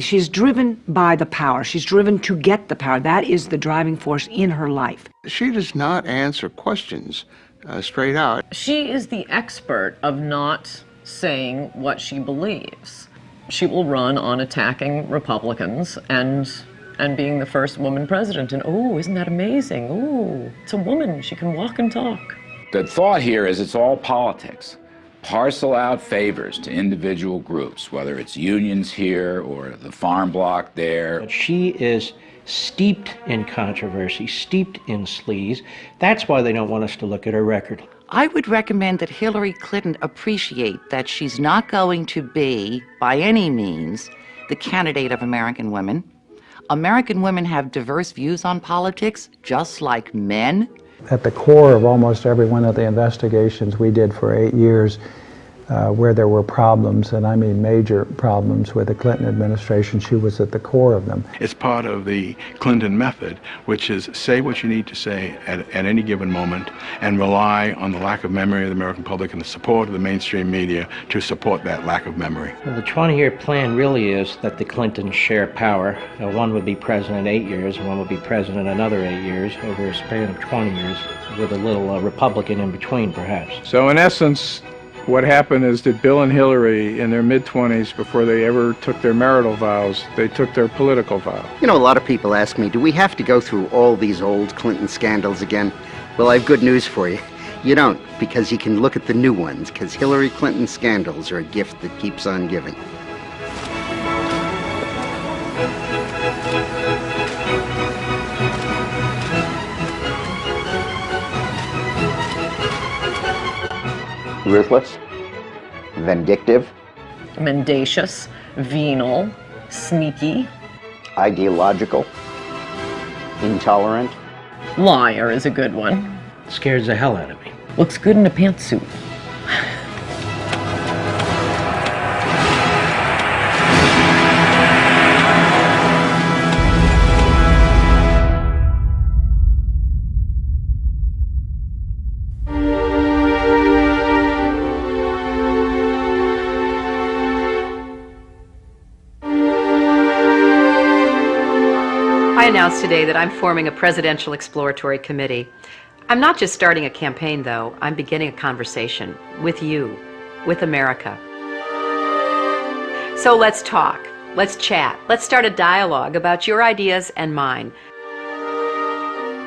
She's driven by the power. She's driven to get the power. That is the driving force in her life. She does not answer questions straight out. She is the expert of not saying what she believes. She will run on attacking Republicans and being the first woman president. And oh, isn't that amazing? Oh, it's a woman. She can walk and talk. The thought here is it's all politics. Parcel out favors to individual groups, whether it's unions here or the farm bloc there. But she is steeped in controversy, steeped in sleaze. That's why they don't want us to look at her record. I would recommend that Hillary Clinton appreciate that she's not going to be, by any means, the candidate of American women. American women have diverse views on politics, just like men. At the core of almost every one of the investigations we did for 8 years, where there were problems, and I mean major problems with the Clinton administration, she was at the core of them. It's part of the Clinton method, which is say what you need to say at any given moment and rely on the lack of memory of the American public and the support of the mainstream media to support that lack of memory. Well, the 20-year plan really is that the Clintons share power. One would be president 8 years, and one would be president another 8 years over a span of 20 years, with a little Republican in between, perhaps. So in essence, what happened is that Bill and Hillary, in their mid-20s, before they ever took their marital vows, they took their political vow. You know, a lot of people ask me, do we have to go through all these old Clinton scandals again? Well, I have good news for you. You don't, because you can look at the new ones, because Hillary Clinton scandals are a gift that keeps on giving. Ruthless, vindictive, Mendacious, venal, sneaky. ideological, intolerant. Liar is a good one. Scares the hell out of me. Looks good in a pantsuit. I announced today that I'm forming a presidential exploratory committee. I'm not just starting a campaign, though. I'm beginning a conversation with you, with America. So let's talk, let's chat, let's start a dialogue about your ideas and mine.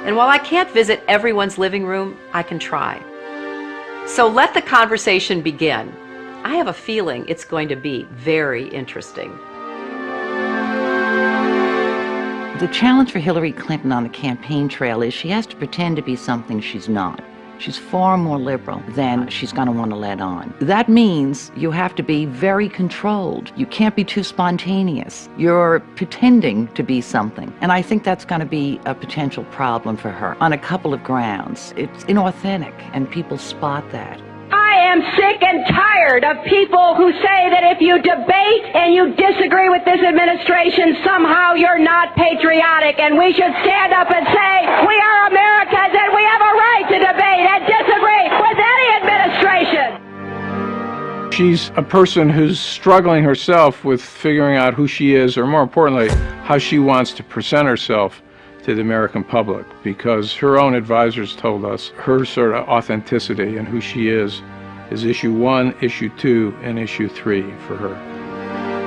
And while I can't visit everyone's living room, I can try. So let the conversation begin. I have a feeling it's going to be very interesting. The challenge for Hillary Clinton on the campaign trail is she has to pretend to be something she's not. She's far more liberal than she's going to want to let on. That means you have to be very controlled. You can't be too spontaneous. You're pretending to be something. And I think that's going to be a potential problem for her on a couple of grounds. It's inauthentic, and people spot that. I am sick and tired of people who say that if you debate and you disagree with this administration, somehow you're not patriotic, and we should stand up and say, we are Americans and we have a right to debate and disagree with any administration. She's a person who's struggling herself with figuring out who she is, or more importantly, how she wants to present herself to the American public, because her own advisors told us her sort of authenticity and who she is issue 1, issue 2, and issue 3 for her.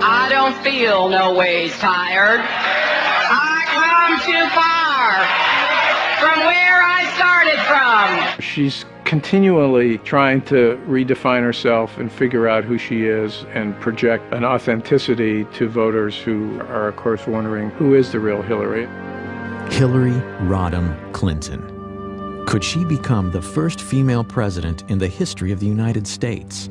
I don't feel no ways tired. I come too far from where I started from. She's continually trying to redefine herself and figure out who she is and project an authenticity to voters who are, of course, wondering who is the real Hillary. Hillary Rodham Clinton. Could she become the first female president in the history of the United States?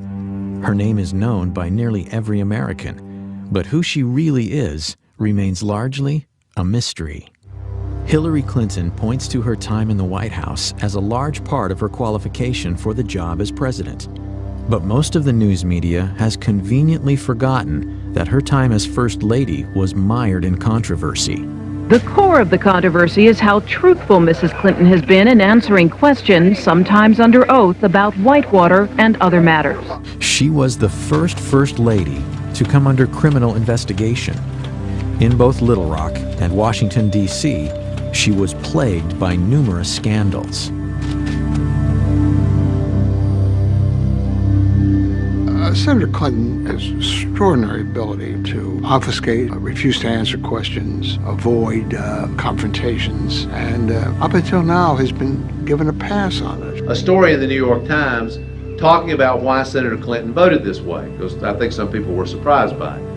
Her name is known by nearly every American, but who she really is remains largely a mystery. Hillary Clinton points to her time in the White House as a large part of her qualification for the job as president. But most of the news media has conveniently forgotten that her time as First Lady was mired in controversy. The core of the controversy is how truthful Mrs. Clinton has been in answering questions, sometimes under oath, about Whitewater and other matters. She was the first First Lady to come under criminal investigation. In both Little Rock and Washington, D.C., she was plagued by numerous scandals. Senator Clinton has extraordinary ability to obfuscate, refuse to answer questions, avoid confrontations, and up until now has been given a pass on it. A story in the New York Times talking about why Senator Clinton voted this way, because I think some people were surprised by it.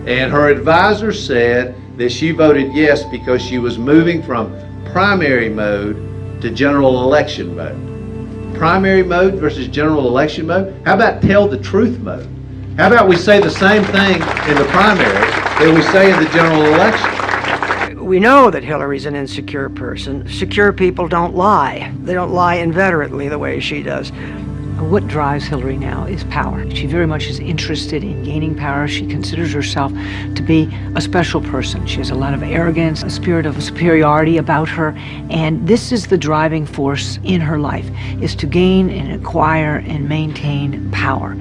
And her advisor said that she voted yes because she was moving from primary mode to general election mode. Primary mode versus general election mode? How about tell the truth mode? How about we say the same thing in the primary that we say in the general election? We know that Hillary's an insecure person. Secure people don't lie. They don't lie inveterately the way she does. What drives Hillary now is power. She very much is interested in gaining power. She considers herself to be a special person. She has a lot of arrogance, a spirit of superiority about her, and this is the driving force in her life, is to gain and acquire and maintain power.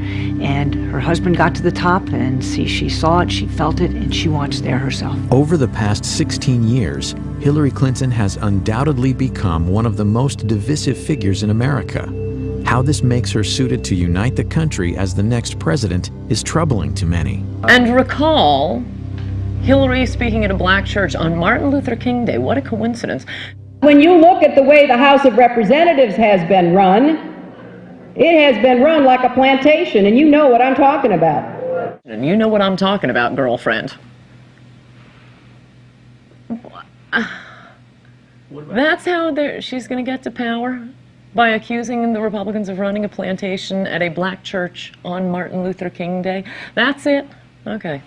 And her husband got to the top, and she saw it, she felt it, and she wants there herself. Over the past 16 years, Hillary Clinton has undoubtedly become one of the most divisive figures in America. How this makes her suited to unite the country as the next president is troubling to many. And recall Hillary speaking at a black church on Martin Luther King Day. What a coincidence. When you look at the way the House of Representatives has been run, it has been run like a plantation, and you know what I'm talking about. And you know what I'm talking about, girlfriend. That's how she's going to get to power? By accusing the Republicans of running a plantation at a black church on Martin Luther King Day? That's it? Okay.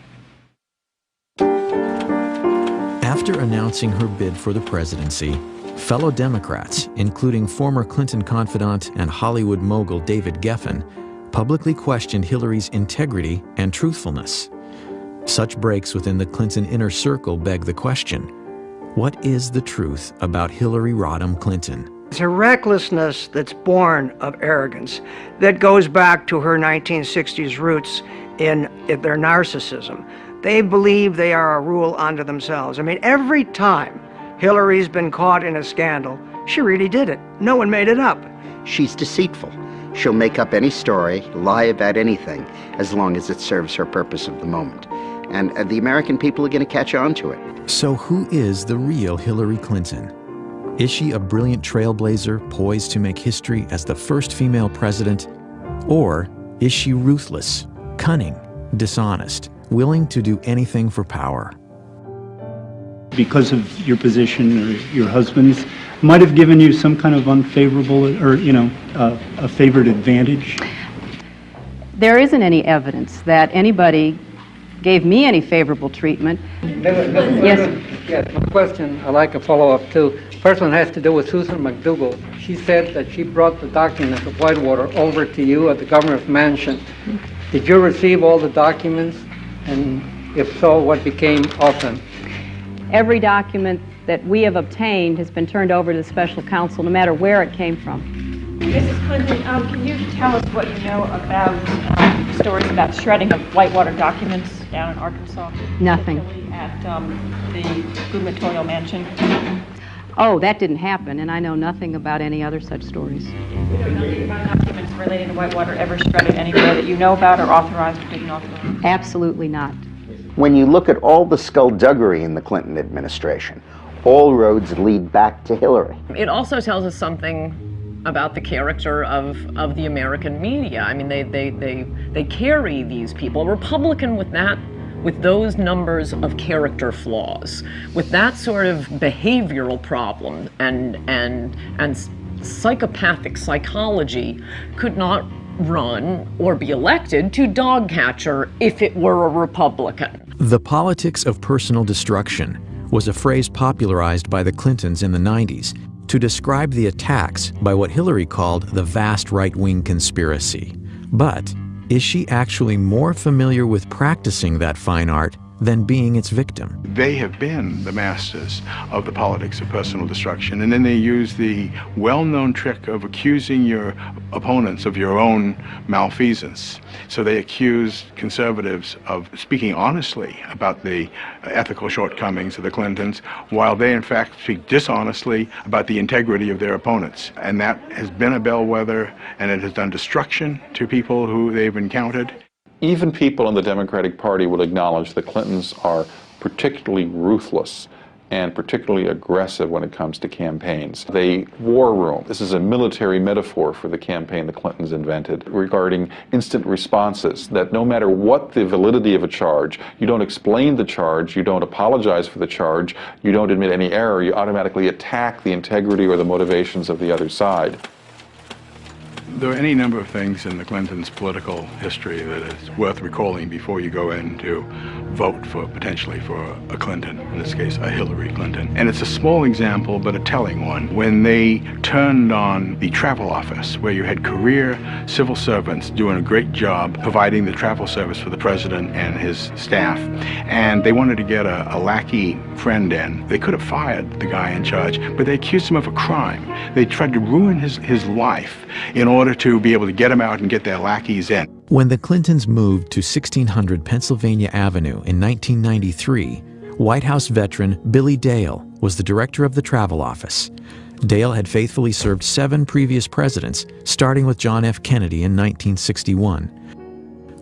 After announcing her bid for the presidency, fellow Democrats, including former Clinton confidant and Hollywood mogul David Geffen, publicly questioned Hillary's integrity and truthfulness. Such breaks within the Clinton inner circle beg the question, what is the truth about Hillary Rodham Clinton? It's a recklessness that's born of arrogance that goes back to her 1960s roots in their narcissism. They believe they are a rule unto themselves. I mean, every time Hillary's been caught in a scandal, she really did it. No one made it up. She's deceitful. She'll make up any story, lie about anything, as long as it serves her purpose of the moment. And the American people are going to catch on to it. So who is the real Hillary Clinton? Is she a brilliant trailblazer poised to make history as the first female president? Or is she ruthless, cunning, dishonest, willing to do anything for power? Because of your position or your husband's, might have given you some kind of unfavorable or, a favored advantage? There isn't any evidence that anybody gave me any favorable treatment. Yes, my question, I'd like a follow-up too. First one has to do with Susan McDougal. She said that she brought the documents of Whitewater over to you at the governor's mansion. Did you receive all the documents? And if so, what became of them? Every document that we have obtained has been turned over to the special counsel, no matter where it came from. Mrs. Clinton, can you tell us what you know about stories about shredding of Whitewater documents down in Arkansas? Nothing. At the gubernatorial mansion? Oh, that didn't happen, and I know nothing about any other such stories. You know nothing about documents relating to Whitewater ever shredded anywhere that you know about or authorized or didn't authorize? Absolutely not. When you look at all the skullduggery in the Clinton administration, all roads lead back to Hillary. It also tells us something about the character of the American media. I mean, they carry these people. A Republican with those numbers of character flaws, with that sort of behavioral problem and psychopathic psychology, could not run or be elected to dog catcher if it were a Republican. The politics of personal destruction was a phrase popularized by the Clintons in the 90s to describe the attacks by what Hillary called the vast right-wing conspiracy. But is she actually more familiar with practicing that fine art than being its victim. They have been the masters of the politics of personal destruction, and then they use the well-known trick of accusing your opponents of your own malfeasance. So they accuse conservatives of speaking honestly about the ethical shortcomings of the Clintons, while they in fact speak dishonestly about the integrity of their opponents. And that has been a bellwether, and it has done destruction to people who they've encountered. Even people in the Democratic Party will acknowledge the Clintons are particularly ruthless and particularly aggressive when it comes to campaigns. They war room. This is a military metaphor for the campaign the Clintons invented regarding instant responses, that no matter what the validity of a charge, you don't explain the charge, you don't apologize for the charge, you don't admit any error, you automatically attack the integrity or the motivations of the other side. There are any number of things in the Clintons' political history that is worth recalling before you go in to vote for, potentially, for a Clinton, in this case, a Hillary Clinton. And it's a small example, but a telling one. When they turned on the travel office, where you had career civil servants doing a great job providing the travel service for the president and his staff, and they wanted to get a lackey friend in, they could have fired the guy in charge, but they accused him of a crime. They tried to ruin his life in order to be able to get him out and get their lackeys in. When the Clintons moved to 1600 Pennsylvania Avenue in 1993, White House veteran Billy Dale was the director of the travel office. Dale had faithfully served 7 previous presidents, starting with John F. Kennedy in 1961.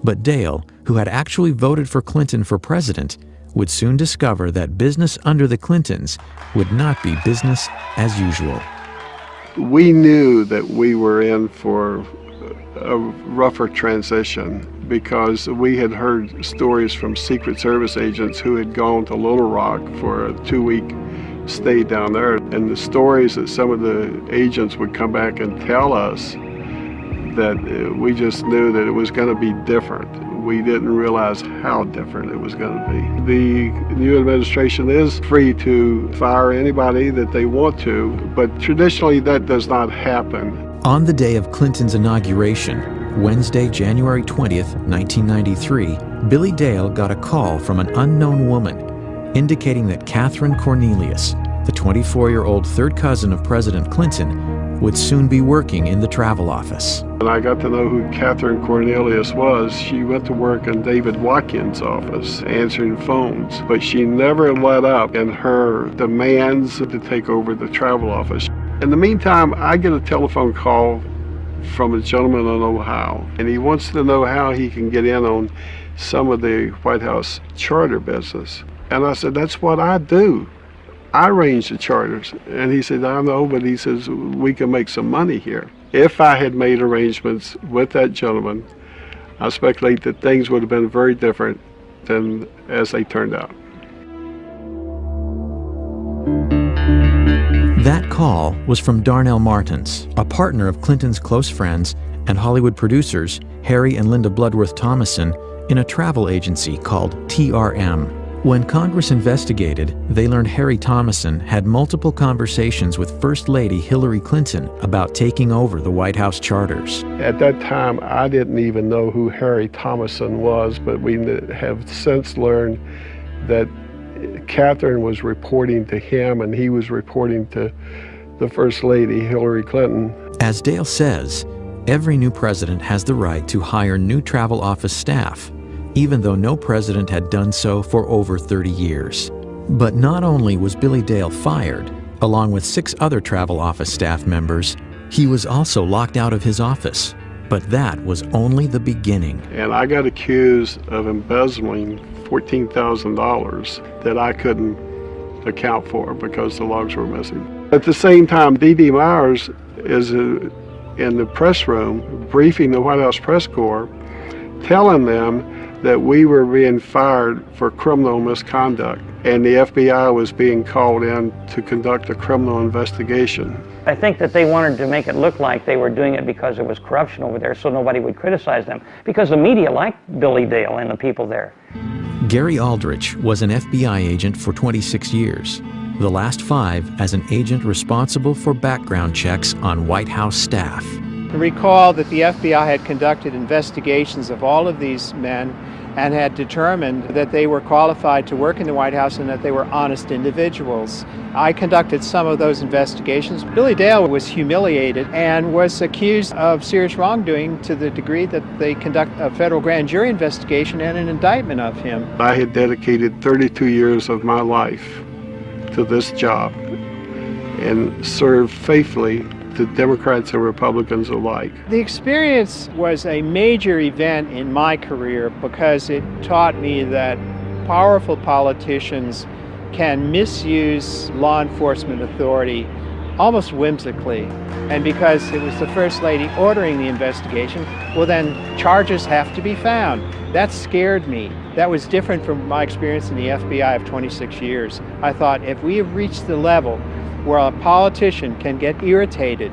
But Dale, who had actually voted for Clinton for president, would soon discover that business under the Clintons would not be business as usual. We knew that we were in for a rougher transition because we had heard stories from Secret Service agents who had gone to Little Rock for a 2-week stay down there. And the stories that some of the agents would come back and tell us, that we just knew that it was going to be different. We didn't realize how different it was going to be. The new administration is free to fire anybody that they want to, but traditionally that does not happen. On the day of Clinton's inauguration, Wednesday, January 20th, 1993, Billy Dale got a call from an unknown woman indicating that Catherine Cornelius, the 24-year-old third cousin of President Clinton, would soon be working in the travel office. And I got to know who Catherine Cornelius was. She went to work in David Watkins' office, answering phones, but she never let up in her demands to take over the travel office. In the meantime, I get a telephone call from a gentleman in Ohio, and he wants to know how he can get in on some of the White House charter business. And I said, that's what I do. I arrange the charters. And he said, I know, but he says, we can make some money here. If I had made arrangements with that gentleman, I speculate that things would have been very different than as they turned out. That call was from Darnell Martins, a partner of Clinton's close friends and Hollywood producers Harry and Linda Bloodworth Thomason in a travel agency called TRM. When Congress investigated, they learned Harry Thomason had multiple conversations with First Lady Hillary Clinton about taking over the White House charters. At that time, I didn't even know who Harry Thomason was, but we have since learned that Catherine was reporting to him and he was reporting to the First Lady Hillary Clinton. As Dale says, every new president has the right to hire new travel office staff, even though no president had done so for over 30 years. But not only was Billy Dale fired, along with 6 other travel office staff members, he was also locked out of his office. But that was only the beginning. And I got accused of embezzling $14,000 that I couldn't account for because the logs were missing. At the same time, D.D. Myers is in the press room briefing the White House press corps, telling them that we were being fired for criminal misconduct and the FBI was being called in to conduct a criminal investigation. I think that they wanted to make it look like they were doing it because there was corruption over there so nobody would criticize them, because the media liked Billy Dale and the people there. Gary Aldrich was an FBI agent for 26 years, the last 5 as an agent responsible for background checks on White House staff. Recall that the FBI had conducted investigations of all of these men and had determined that they were qualified to work in the White House and that they were honest individuals. I conducted some of those investigations. Billy Dale was humiliated and was accused of serious wrongdoing to the degree that they conduct a federal grand jury investigation and an indictment of him. I had dedicated 32 years of my life to this job and served faithfully to Democrats and Republicans alike. The experience was a major event in my career because it taught me that powerful politicians can misuse law enforcement authority almost whimsically. And because it was the First Lady ordering the investigation, well then charges have to be found. That scared me. That was different from my experience in the FBI of 26 years. I thought if we have reached the level where a politician can get irritated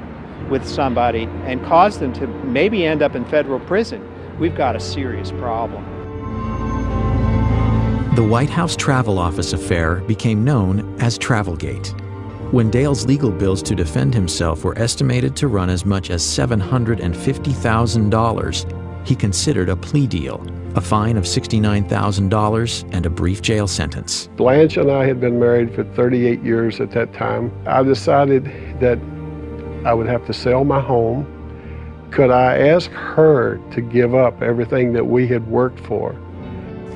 with somebody and cause them to maybe end up in federal prison, we've got a serious problem. The White House Travel Office affair became known as Travelgate. When Dale's legal bills to defend himself were estimated to run as much as $750,000, he considered a plea deal, a fine of $69,000, and a brief jail sentence. Blanche and I had been married for 38 years at that time. I decided that I would have to sell my home. Could I ask her to give up everything that we had worked for?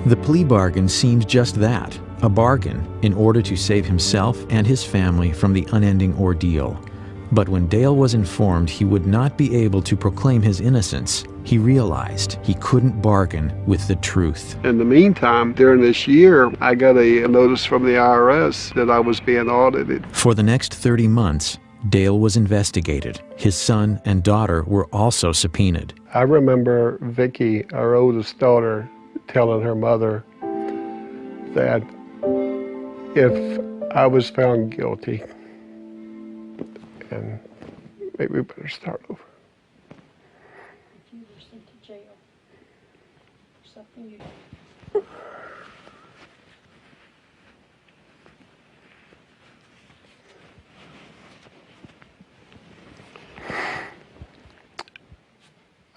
The plea bargain seemed just that, a bargain in order to save himself and his family from the unending ordeal. But when Dale was informed he would not be able to proclaim his innocence, he realized he couldn't bargain with the truth. In the meantime, during this year, I got a notice from the IRS that I was being audited. For the next 30 months, Dale was investigated. His son and daughter were also subpoenaed. I remember Vicki, our oldest daughter, telling her mother that if I was found guilty, and maybe we better start over. You were sent to jail for something you...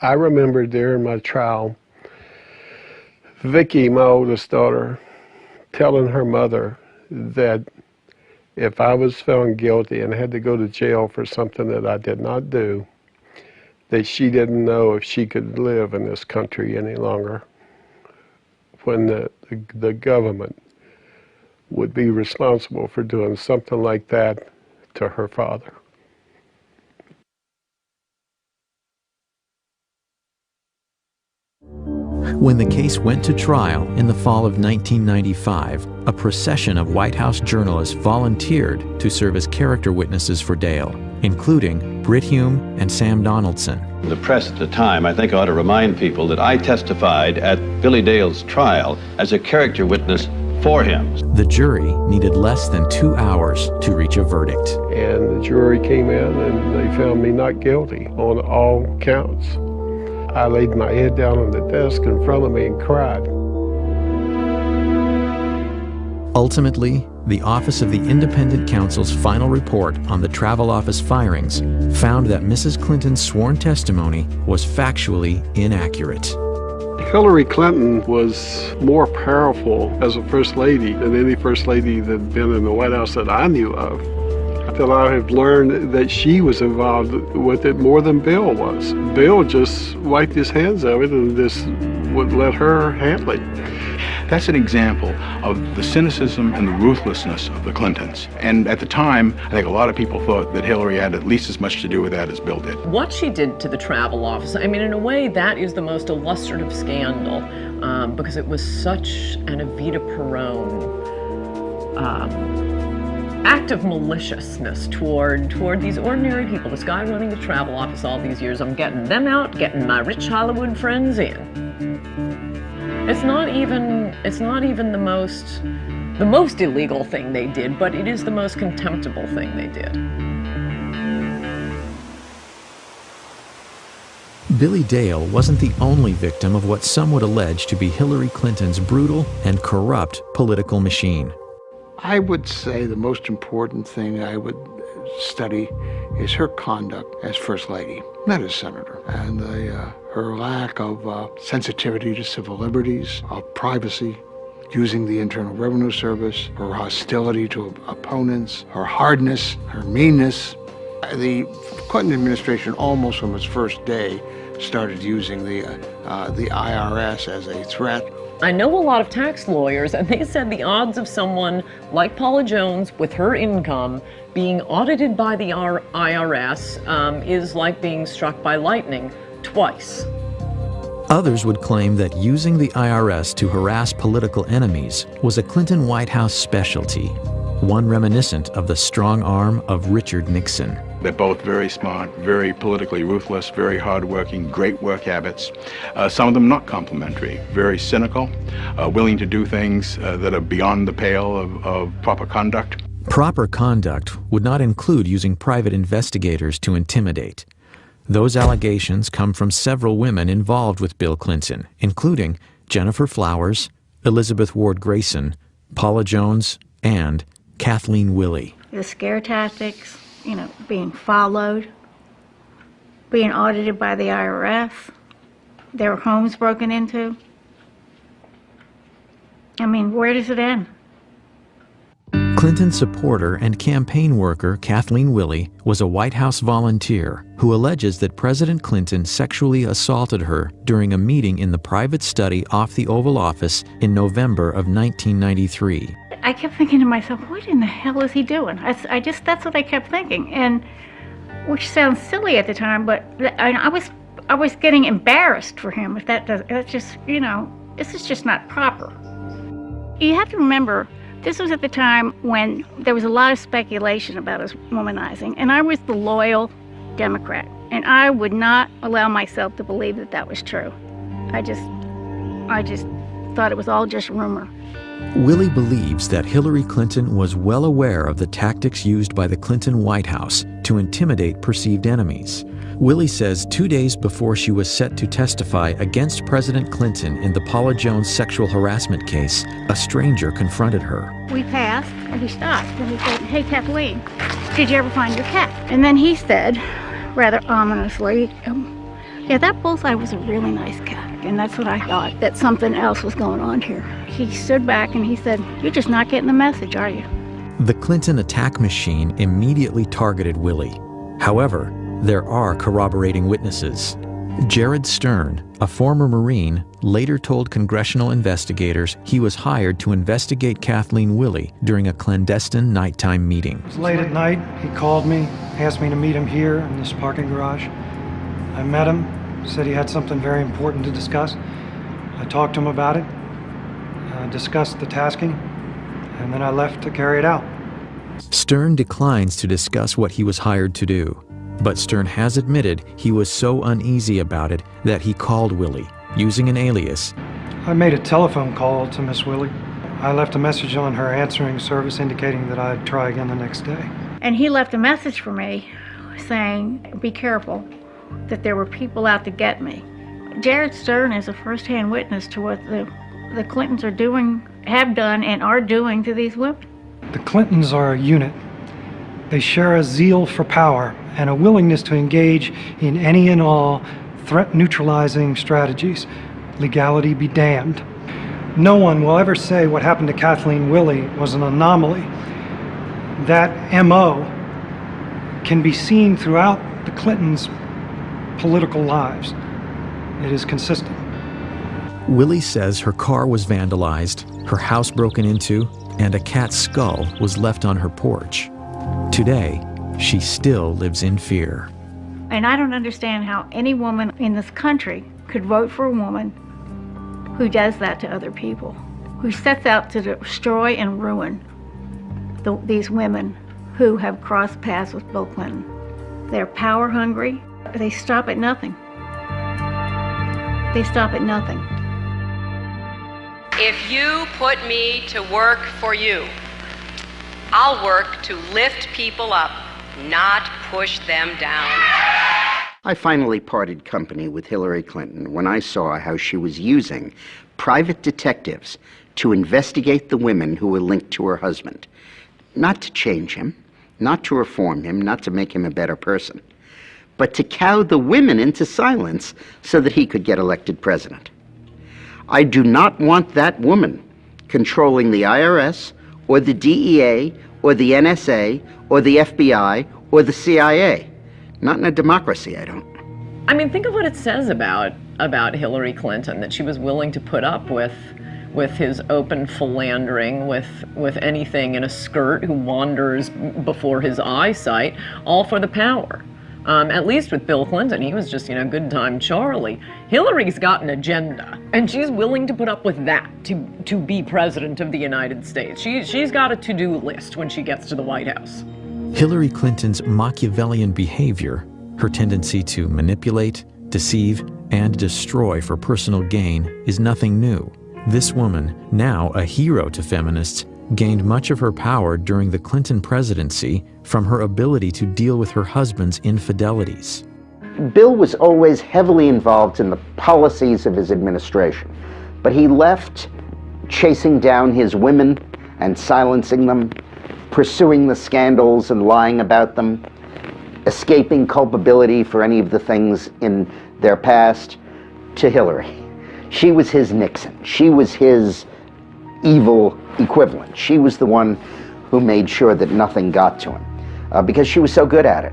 I remember during my trial, Vicki, my oldest daughter, telling her mother that if I was found guilty and had to go to jail for something that I did not do, that she didn't know if she could live in this country any longer, when the government would be responsible for doing something like that to her father. When the case went to trial in the fall of 1995, a procession of White House journalists volunteered to serve as character witnesses for Dale, including Brit Hume and Sam Donaldson. The press at the time, I think, ought to remind people that I testified at Billy Dale's trial as a character witness for him. The jury needed less than 2 hours to reach a verdict. And the jury came in and they found me not guilty on all counts. I laid my head down on the desk in front of me and cried. Ultimately, the Office of the Independent Counsel's final report on the Travel Office firings found that Mrs. Clinton's sworn testimony was factually inaccurate. Hillary Clinton was more powerful as a first lady than any first lady that had been in the White House that I knew of. That I have learned that she was involved with it more than Bill was. Bill just wiped his hands of it and just would let her handle it. That's an example of the cynicism and the ruthlessness of the Clintons. And at the time, I think a lot of people thought that Hillary had at least as much to do with that as Bill did. What she did to the travel office, I mean, in a way, that is the most illustrative scandal because it was such an Evita Peron act of maliciousness toward these ordinary people. This guy running the travel office all these years, I'm getting them out, getting my rich Hollywood friends in. It's not even the most illegal thing they did, but it is the most contemptible thing they did. Billy Dale wasn't the only victim of what some would allege to be Hillary Clinton's brutal and corrupt political machine. I would say the most important thing I would study is her conduct as First Lady, not as Senator. And her lack of sensitivity to civil liberties, of privacy, using the Internal Revenue Service, her hostility to opponents, her hardness, her meanness. The Clinton administration, almost from its first day, started using the IRS as a threat. I know a lot of tax lawyers, and they said the odds of someone like Paula Jones with her income being audited by the IRS is like being struck by lightning twice. Others would claim that using the IRS to harass political enemies was a Clinton White House specialty, one reminiscent of the strong arm of Richard Nixon. They're both very smart, very politically ruthless, very hardworking, great work habits. Some of them not complimentary, very cynical, willing to do things that are beyond the pale of proper conduct. Proper conduct would not include using private investigators to intimidate. Those allegations come from several women involved with Bill Clinton, including Jennifer Flowers, Elizabeth Ward Grayson, Paula Jones, and Kathleen Willey. The scare tactics, being followed, being audited by the IRS, their homes broken into. I mean, where does it end? Clinton supporter and campaign worker Kathleen Willey was a White House volunteer who alleges that President Clinton sexually assaulted her during a meeting in the private study off the Oval Office in November of 1993. I kept thinking to myself, what in the hell is he doing? That's what I kept thinking, and which sounds silly at the time, but I was getting embarrassed for him. If that's just, this is just not proper. You have to remember, this was at the time when there was a lot of speculation about his womanizing, and I was the loyal Democrat, and I would not allow myself to believe that that was true. I just thought it was all just rumor. Willey believes that Hillary Clinton was well aware of the tactics used by the Clinton White House to intimidate perceived enemies. Willey says 2 days before she was set to testify against President Clinton in the Paula Jones sexual harassment case, a stranger confronted her. We passed, and he stopped, and he said, "Hey, Kathleen, did you ever find your cat?" And then he said, rather ominously, yeah, that bullseye was a really nice cat. And that's what I thought, that something else was going on here. He stood back and he said, "You're just not getting the message, are you?" The Clinton attack machine immediately targeted Willey. However, there are corroborating witnesses. Jared Stern, a former Marine, later told congressional investigators he was hired to investigate Kathleen Willey during a clandestine nighttime meeting. It was late at night. He called me, asked me to meet him here in this parking garage. I met him, said he had something very important to discuss. I talked to him about it, discussed the tasking, and then I left to carry it out. Stern declines to discuss what he was hired to do, but Stern has admitted he was so uneasy about it that he called Willey, using an alias. I made a telephone call to Miss Willey. I left a message on her answering service indicating that I'd try again the next day. And he left a message for me saying, "Be careful, that there were people out to get me." Jared Stern is a first-hand witness to what the Clintons are doing, have done, and are doing to these women. The Clintons are a unit. They share a zeal for power and a willingness to engage in any and all threat-neutralizing strategies. Legality be damned. No one will ever say what happened to Kathleen Willey was an anomaly. That MO can be seen throughout the Clintons' political lives. It is consistent. Willey says her car was vandalized, her house broken into, and a cat's skull was left on her porch. Today, she still lives in fear. And I don't understand how any woman in this country could vote for a woman who does that to other people, who sets out to destroy and ruin these women who have crossed paths with Bill Clinton. They're power hungry. They stop at nothing. They stop at nothing. If you put me to work for you, I'll work to lift people up, not push them down. I finally parted company with Hillary Clinton when I saw how she was using private detectives to investigate the women who were linked to her husband. Not to change him, not to reform him, not to make him a better person, but to cow the women into silence so that he could get elected president. I do not want that woman controlling the IRS or the DEA or the NSA or the FBI or the CIA. Not in a democracy, I don't. I mean, think of what it says about Hillary Clinton, that she was willing to put up with his open philandering, with anything in a skirt who wanders before his eyesight, all for the power. At least with Bill Clinton, he was just, good time Charlie. Hillary's got an agenda, and she's willing to put up with that to be president of the United States. She's got a to-do list when she gets to the White House. Hillary Clinton's Machiavellian behavior, her tendency to manipulate, deceive, and destroy for personal gain, is nothing new. This woman, now a hero to feminists, gained much of her power during the Clinton presidency from her ability to deal with her husband's infidelities. Bill was always heavily involved in the policies of his administration, but he left chasing down his women and silencing them, pursuing the scandals and lying about them, escaping culpability for any of the things in their past, to Hillary. She was his Nixon. She was his evil equivalent. She was the one who made sure that nothing got to him, because she was so good at it.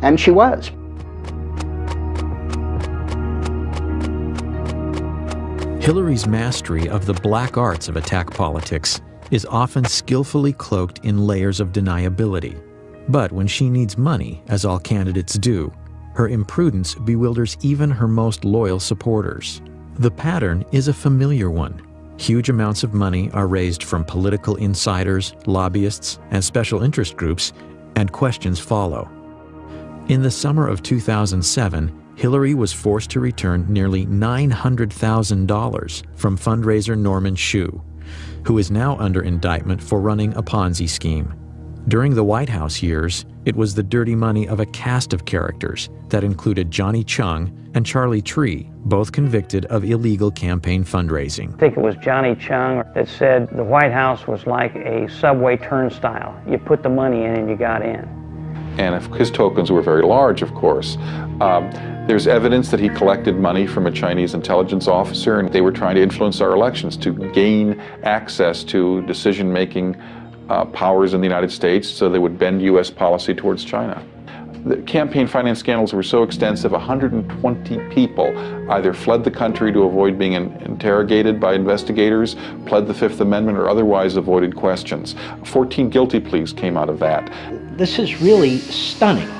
And she was. Hillary's mastery of the black arts of attack politics is often skillfully cloaked in layers of deniability. But when she needs money, as all candidates do, her imprudence bewilders even her most loyal supporters. The pattern is a familiar one. Huge amounts of money are raised from political insiders, lobbyists, and special interest groups, and questions follow. In the summer of 2007, Hillary was forced to return nearly $900,000 from fundraiser Norman Hsu, who is now under indictment for running a Ponzi scheme. During the White House years, it was the dirty money of a cast of characters that included Johnny Chung and Charlie Tree, both convicted of illegal campaign fundraising. I think it was Johnny Chung that said the White House was like a subway turnstile. You put the money in and you got in. And if his tokens were very large, of course. There's evidence that he collected money from a Chinese intelligence officer, and they were trying to influence our elections to gain access to decision-making powers in the United States so they would bend U.S. policy towards China. The campaign finance scandals were so extensive, 120 people either fled the country to avoid being interrogated by investigators, pled the Fifth Amendment, or otherwise avoided questions. 14 guilty pleas came out of that. This is really stunning.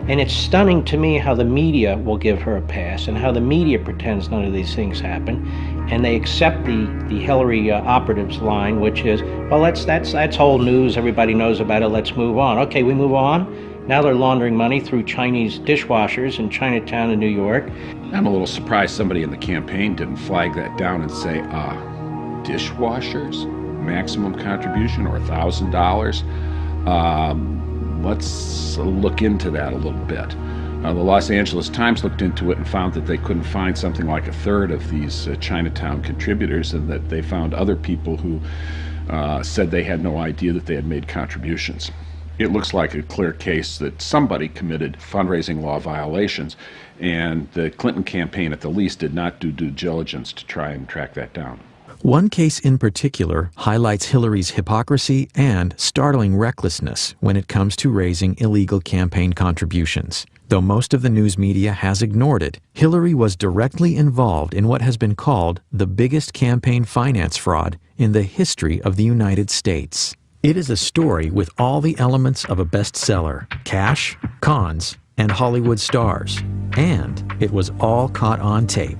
And it's stunning to me how the media will give her a pass and how the media pretends none of these things happen. And they accept the Hillary operatives line, which is, well, that's old news. Everybody knows about it. Let's move on. Okay, we move on. Now they're laundering money through Chinese dishwashers in Chinatown in New York. I'm a little surprised somebody in the campaign didn't flag that down and say, dishwashers, maximum contribution, or $1,000. Let's look into that a little bit. The Los Angeles Times looked into it and found that they couldn't find something like a third of these Chinatown contributors, and that they found other people who said they had no idea that they had made contributions. It looks like a clear case that somebody committed fundraising law violations, and the Clinton campaign at the least did not do due diligence to try and track that down. One case in particular highlights Hillary's hypocrisy and startling recklessness when it comes to raising illegal campaign contributions. Though most of the news media has ignored it, Hillary was directly involved in what has been called the biggest campaign finance fraud in the history of the United States. It is a story with all the elements of a bestseller: cash, cons, and Hollywood stars. And it was all caught on tape.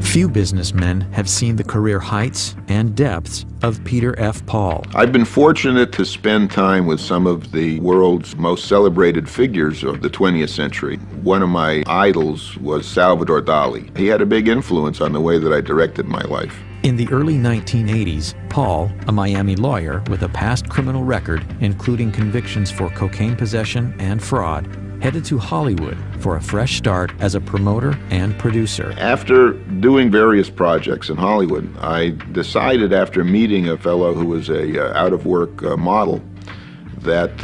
Few businessmen have seen the career heights and depths of Peter F. Paul. I've been fortunate to spend time with some of the world's most celebrated figures of the 20th century. One of my idols was Salvador Dali. He had a big influence on the way that I directed my life. In the early 1980s, Paul, a Miami lawyer with a past criminal record, including convictions for cocaine possession and fraud, headed to Hollywood for a fresh start as a promoter and producer. After doing various projects in Hollywood, I decided after meeting a fellow who was a out-of-work model that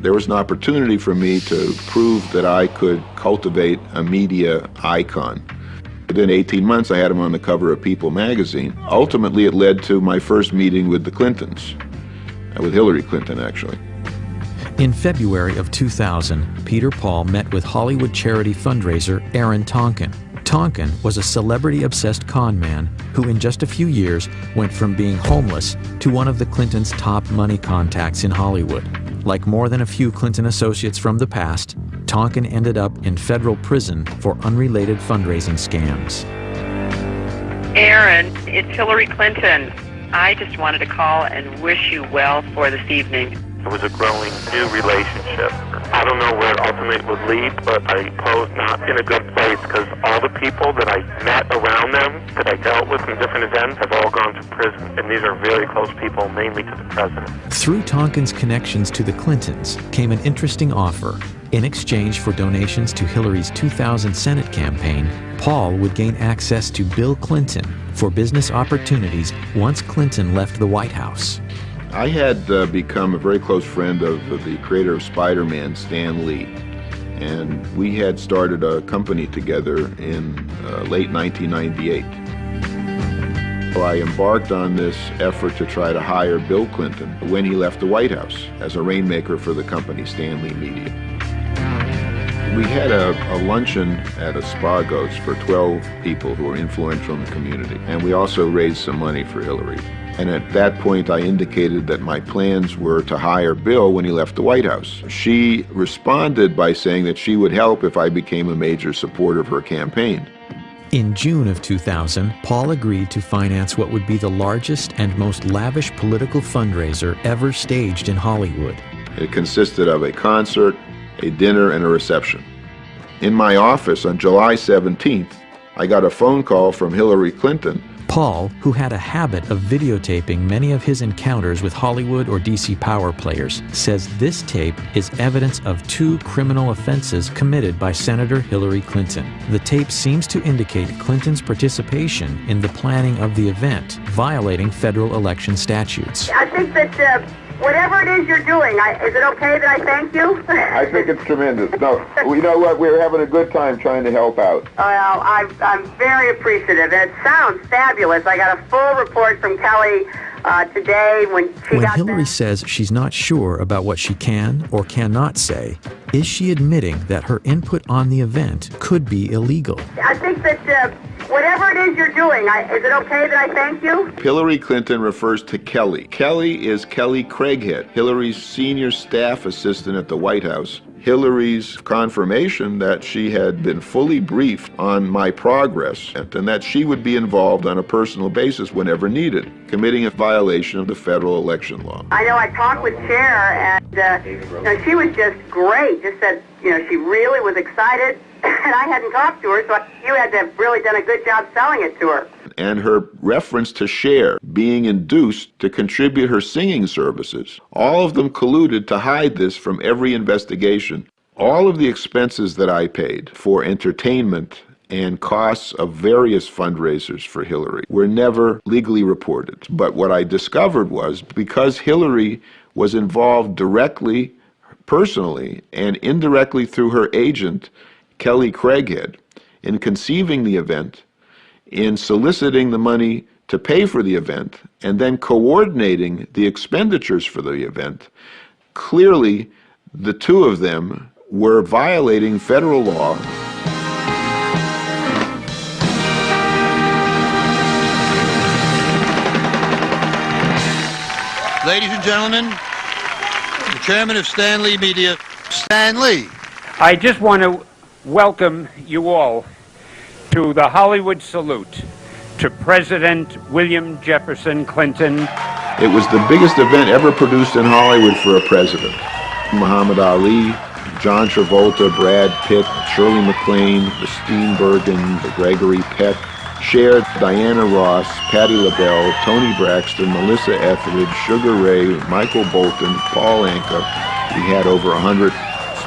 there was an opportunity for me to prove that I could cultivate a media icon. Within 18 months, I had him on the cover of People magazine. Ultimately, it led to my first meeting with the Clintons, with Hillary Clinton, actually. In February of 2000, Peter Paul met with Hollywood charity fundraiser Aaron Tonkin. Tonkin was a celebrity-obsessed con man who in just a few years went from being homeless to one of the Clintons' top money contacts in Hollywood. Like more than a few Clinton associates from the past, Tonkin ended up in federal prison for unrelated fundraising scams. Aaron, it's Hillary Clinton. I just wanted to call and wish you well for this evening. It was a growing new relationship. I don't know where it ultimately would lead, but I suppose not in a good place because all the people that I met around them, that I dealt with in different events, have all gone to prison. And these are very close people, mainly to the president. Through Tonkin's connections to the Clintons came an interesting offer. In exchange for donations to Hillary's 2000 Senate campaign, Paul would gain access to Bill Clinton for business opportunities once Clinton left the White House. I had become a very close friend of the creator of Spider-Man, Stan Lee, and we had started a company together in late 1998. So I embarked on this effort to try to hire Bill Clinton when he left the White House as a rainmaker for the company Stan Lee Media. We had a luncheon at Espagos for 12 people who were influential in the community, and we also raised some money for Hillary. And at that point, I indicated that my plans were to hire Bill when he left the White House. She responded by saying that she would help if I became a major supporter of her campaign. In June of 2000, Paul agreed to finance what would be the largest and most lavish political fundraiser ever staged in Hollywood. It consisted of a concert, a dinner, and a reception. In my office on July 17th, I got a phone call from Hillary Clinton. Paul, who had a habit of videotaping many of his encounters with Hollywood or DC power players, says this tape is evidence of 2 criminal offenses committed by Senator Hillary Clinton. The tape seems to indicate Clinton's participation in the planning of the event, violating federal election statutes. I think that whatever it is you're doing, is it okay that I thank you? I think it's tremendous. No, you know what? We're having a good time trying to help out. Well, I'm very appreciative. It sounds fabulous. I got a full report from Kelly today when Hillary says she's not sure about what she can or cannot say, is she admitting that her input on the event could be illegal? I think that whatever it is you're doing, is it okay that I thank you? Hillary Clinton refers to Kelly. Kelly is Kelly Craighead, Hillary's senior staff assistant at the White House. Hillary's confirmation that she had been fully briefed on my progress and that she would be involved on a personal basis whenever needed, committing a violation of the federal election law. I know I talked with Cher, and she was just great. Just said, she really was excited, and I hadn't talked to her, so you had to have really done a good job selling it to her. And her reference to Cher being induced to contribute her singing services, all of them colluded to hide this from every investigation. All of the expenses that I paid for entertainment and costs of various fundraisers for Hillary were never legally reported. But what I discovered was, because Hillary was involved directly, personally, and indirectly through her agent, Kelly Craighead, in conceiving the event, in soliciting the money to pay for the event, and then coordinating the expenditures for the event, clearly the two of them were violating federal law. Ladies and gentlemen, the chairman of Stan Lee Media, Stan Lee. I just want to welcome you all to the Hollywood salute to President William Jefferson Clinton. It was the biggest event ever produced in Hollywood for a president. Muhammad Ali, John Travolta, Brad Pitt, Shirley MacLaine, the Steenburgen, Gregory Peck, Cher, Diana Ross, Patti LaBelle, Toni Braxton, Melissa Etheridge, Sugar Ray, Michael Bolton, Paul Anka. We had over 100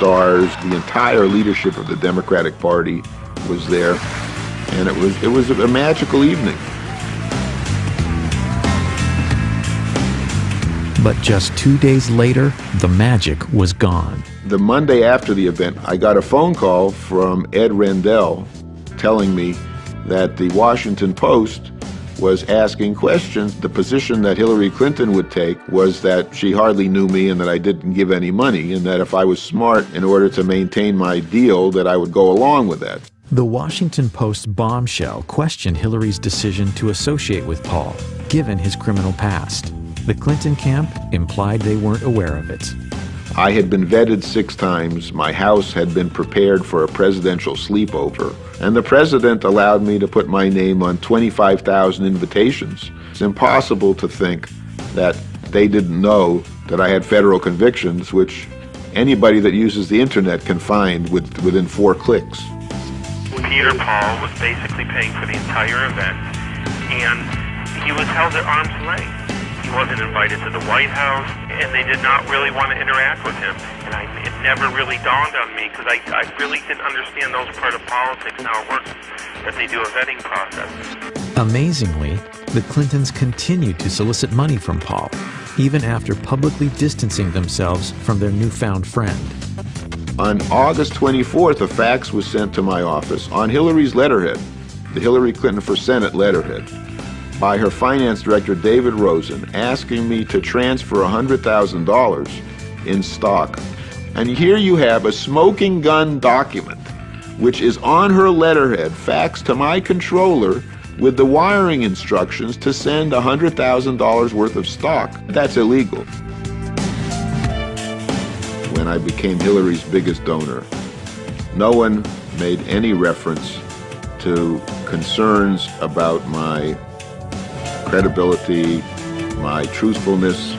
stars. The entire leadership of the Democratic Party was there, and it was a magical evening. But just 2 days later, the magic was gone. The Monday after the event, I got a phone call from Ed Rendell telling me that the Washington Post was asking questions. The position that Hillary Clinton would take was that she hardly knew me and that I didn't give any money, and that if I was smart in order to maintain my deal, that I would go along with that. The Washington Post bombshell questioned Hillary's decision to associate with Paul, given his criminal past. The Clinton camp implied they weren't aware of it. I had been vetted 6 times, my house had been prepared for a presidential sleepover, and the president allowed me to put my name on 25,000 invitations. It's impossible to think that they didn't know that I had federal convictions, which anybody that uses the internet can find within 4 clicks. Peter Paul was basically paying for the entire event, and he was held at arm's length. He wasn't invited to the White House, and they did not really want to interact with him. And it never really dawned on me, because I really didn't understand those part of politics and how it works, that they do a vetting process. Amazingly, the Clintons continued to solicit money from Paul, even after publicly distancing themselves from their newfound friend. On August 24th, a fax was sent to my office on Hillary's letterhead, the Hillary Clinton for Senate letterhead, by her finance director, David Rosen, asking me to transfer $100,000 in stock. And here you have a smoking gun document, which is on her letterhead, faxed to my controller with the wiring instructions to send $100,000 worth of stock. That's illegal. When I became Hillary's biggest donor, no one made any reference to concerns about my credibility, my truthfulness,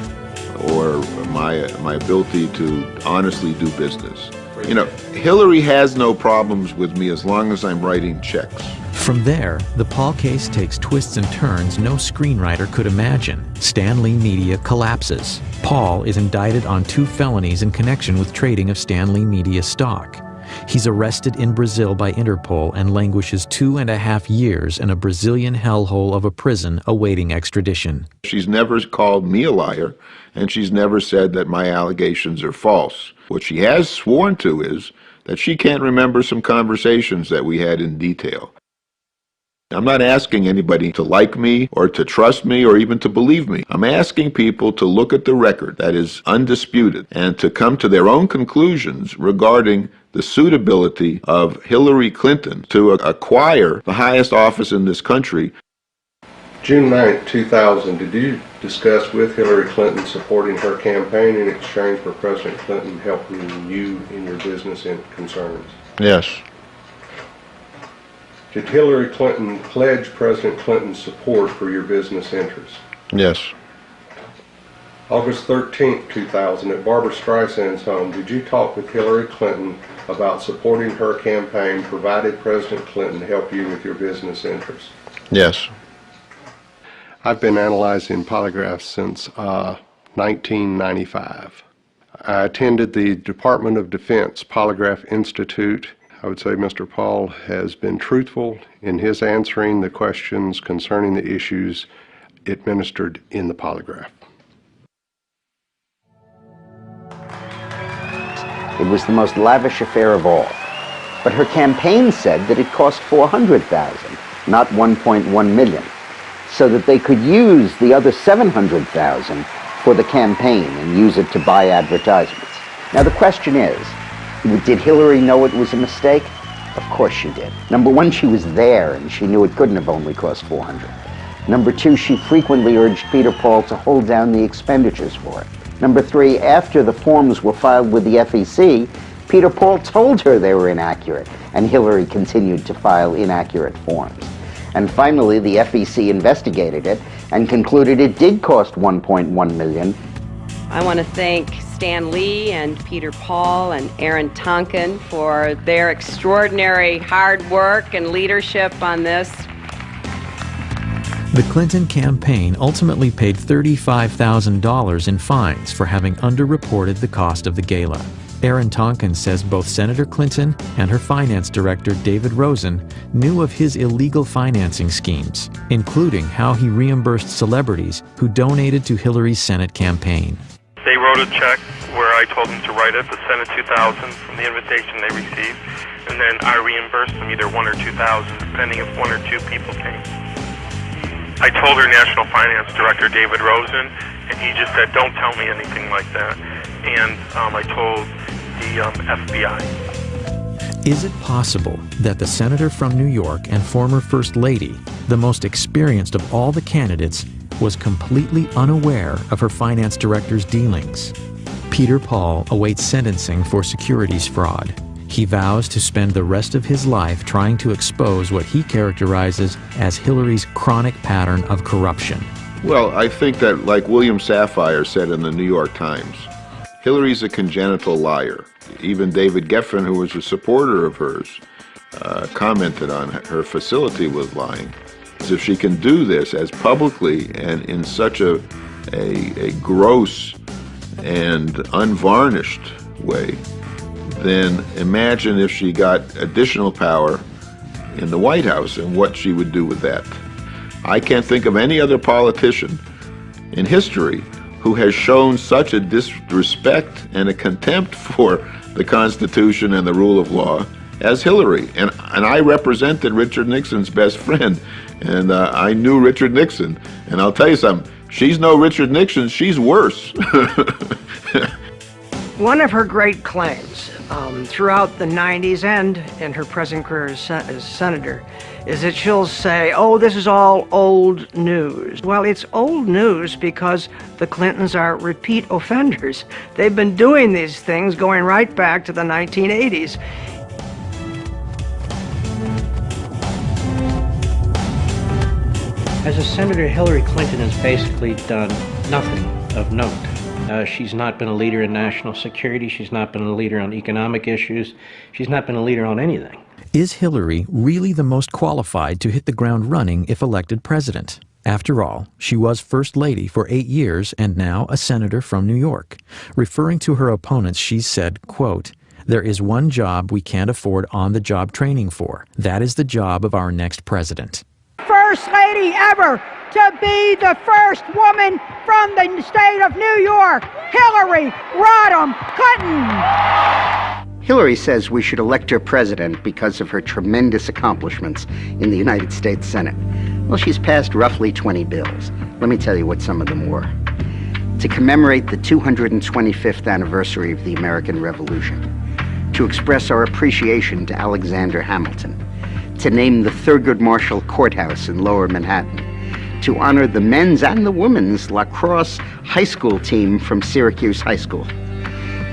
or my ability to honestly do business. You know, Hillary has no problems with me as long as I'm writing checks. From there, the Paul case takes twists and turns no screenwriter could imagine. Stan Lee Media collapses. Paul is indicted on 2 felonies in connection with trading of Stan Lee Media stock. He's arrested in Brazil by Interpol and languishes 2.5 years in a Brazilian hellhole of a prison awaiting extradition. She's never called me a liar, and she's never said that my allegations are false. What she has sworn to is that she can't remember some conversations that we had in detail. I'm not asking anybody to like me or to trust me or even to believe me. I'm asking people to look at the record that is undisputed and to come to their own conclusions regarding the suitability of Hillary Clinton to acquire the highest office in this country. June 9, 2000, did you discuss with Hillary Clinton supporting her campaign in exchange for President Clinton helping you in your business concerns? Yes. Did Hillary Clinton pledge President Clinton's support for your business interests? Yes. August 13, 2000, at Barbara Streisand's home, did you talk with Hillary Clinton about supporting her campaign provided President Clinton help you with your business interests? Yes. I've been analyzing polygraphs since 1995. I attended the Department of Defense Polygraph Institute. I would say Mr. Paul has been truthful in his answering the questions concerning the issues administered in the polygraph. It was the most lavish affair of all. But her campaign said that it cost $400,000, not $1.1 million, so that they could use the other $700,000 for the campaign and use it to buy advertisements. Now the question is, did Hillary know it was a mistake? Of course she did. Number one, she was there and she knew it couldn't have only cost $400,000. Number two, she frequently urged Peter Paul to hold down the expenditures for it. Number three, after the forms were filed with the FEC, Peter Paul told her they were inaccurate, and Hillary continued to file inaccurate forms. And finally, the FEC investigated it and concluded it did cost $1.1 million. I want to thank Stan Lee and Peter Paul and Aaron Tonkin for their extraordinary hard work and leadership on this. The Clinton campaign ultimately paid $35,000 in fines for having underreported the cost of the gala. Aaron Tonkin says both Senator Clinton and her finance director, David Rosen, knew of his illegal financing schemes, including how he reimbursed celebrities who donated to Hillary's Senate campaign. They wrote a check where I told them to write it, the Senate 2000 from the invitation they received, and then I reimbursed them either 1 or 2,000, depending if 1 or 2 people came. I told her National Finance Director, David Rosen, and he just said, don't tell me anything like that. And I told the FBI. Is it possible that the senator from New York and former First Lady, the most experienced of all the candidates, was completely unaware of her finance director's dealings? Peter Paul awaits sentencing for securities fraud. He vows to spend the rest of his life trying to expose what he characterizes as Hillary's chronic pattern of corruption. Well, I think that, like William Safire said in the New York Times, Hillary's a congenital liar. Even David Geffen, who was a supporter of hers, commented on her facility with lying. So if she can do this as publicly and in such a gross and unvarnished way, then imagine if she got additional power in the White House and what she would do with that. I can't think of any other politician in history who has shown such a disrespect and a contempt for the Constitution and the rule of law as Hillary. And I represented Richard Nixon's best friend, and I knew Richard Nixon. And I'll tell you something, she's no Richard Nixon, she's worse. One of her great claims throughout the 90s and in her present career as senator is that she'll say, oh, this is all old news. Well, it's old news because the Clintons are repeat offenders. They've been doing these things going right back to the 1980s. As a senator, Hillary Clinton has basically done nothing of note. She's not been a leader in national security. She's not been a leader on economic issues. She's not been a leader on anything. Is Hillary really the most qualified to hit the ground running if elected president? After all, she was First Lady for 8 years and now a senator from New York. Referring to her opponents, she said, quote, "There is one job we can't afford on-the-job training for. That is the job of our next president." First lady ever to be the first woman from the state of New York, Hillary Rodham Clinton. Hillary says we should elect her president because of her tremendous accomplishments in the United States Senate. Well, she's passed roughly 20 bills. Let me tell you what some of them were. To commemorate the 225th anniversary of the American Revolution, to express our appreciation to Alexander Hamilton, to name the Thurgood Marshall Courthouse in Lower Manhattan, to honor the men's and the women's lacrosse high school team from Syracuse High School,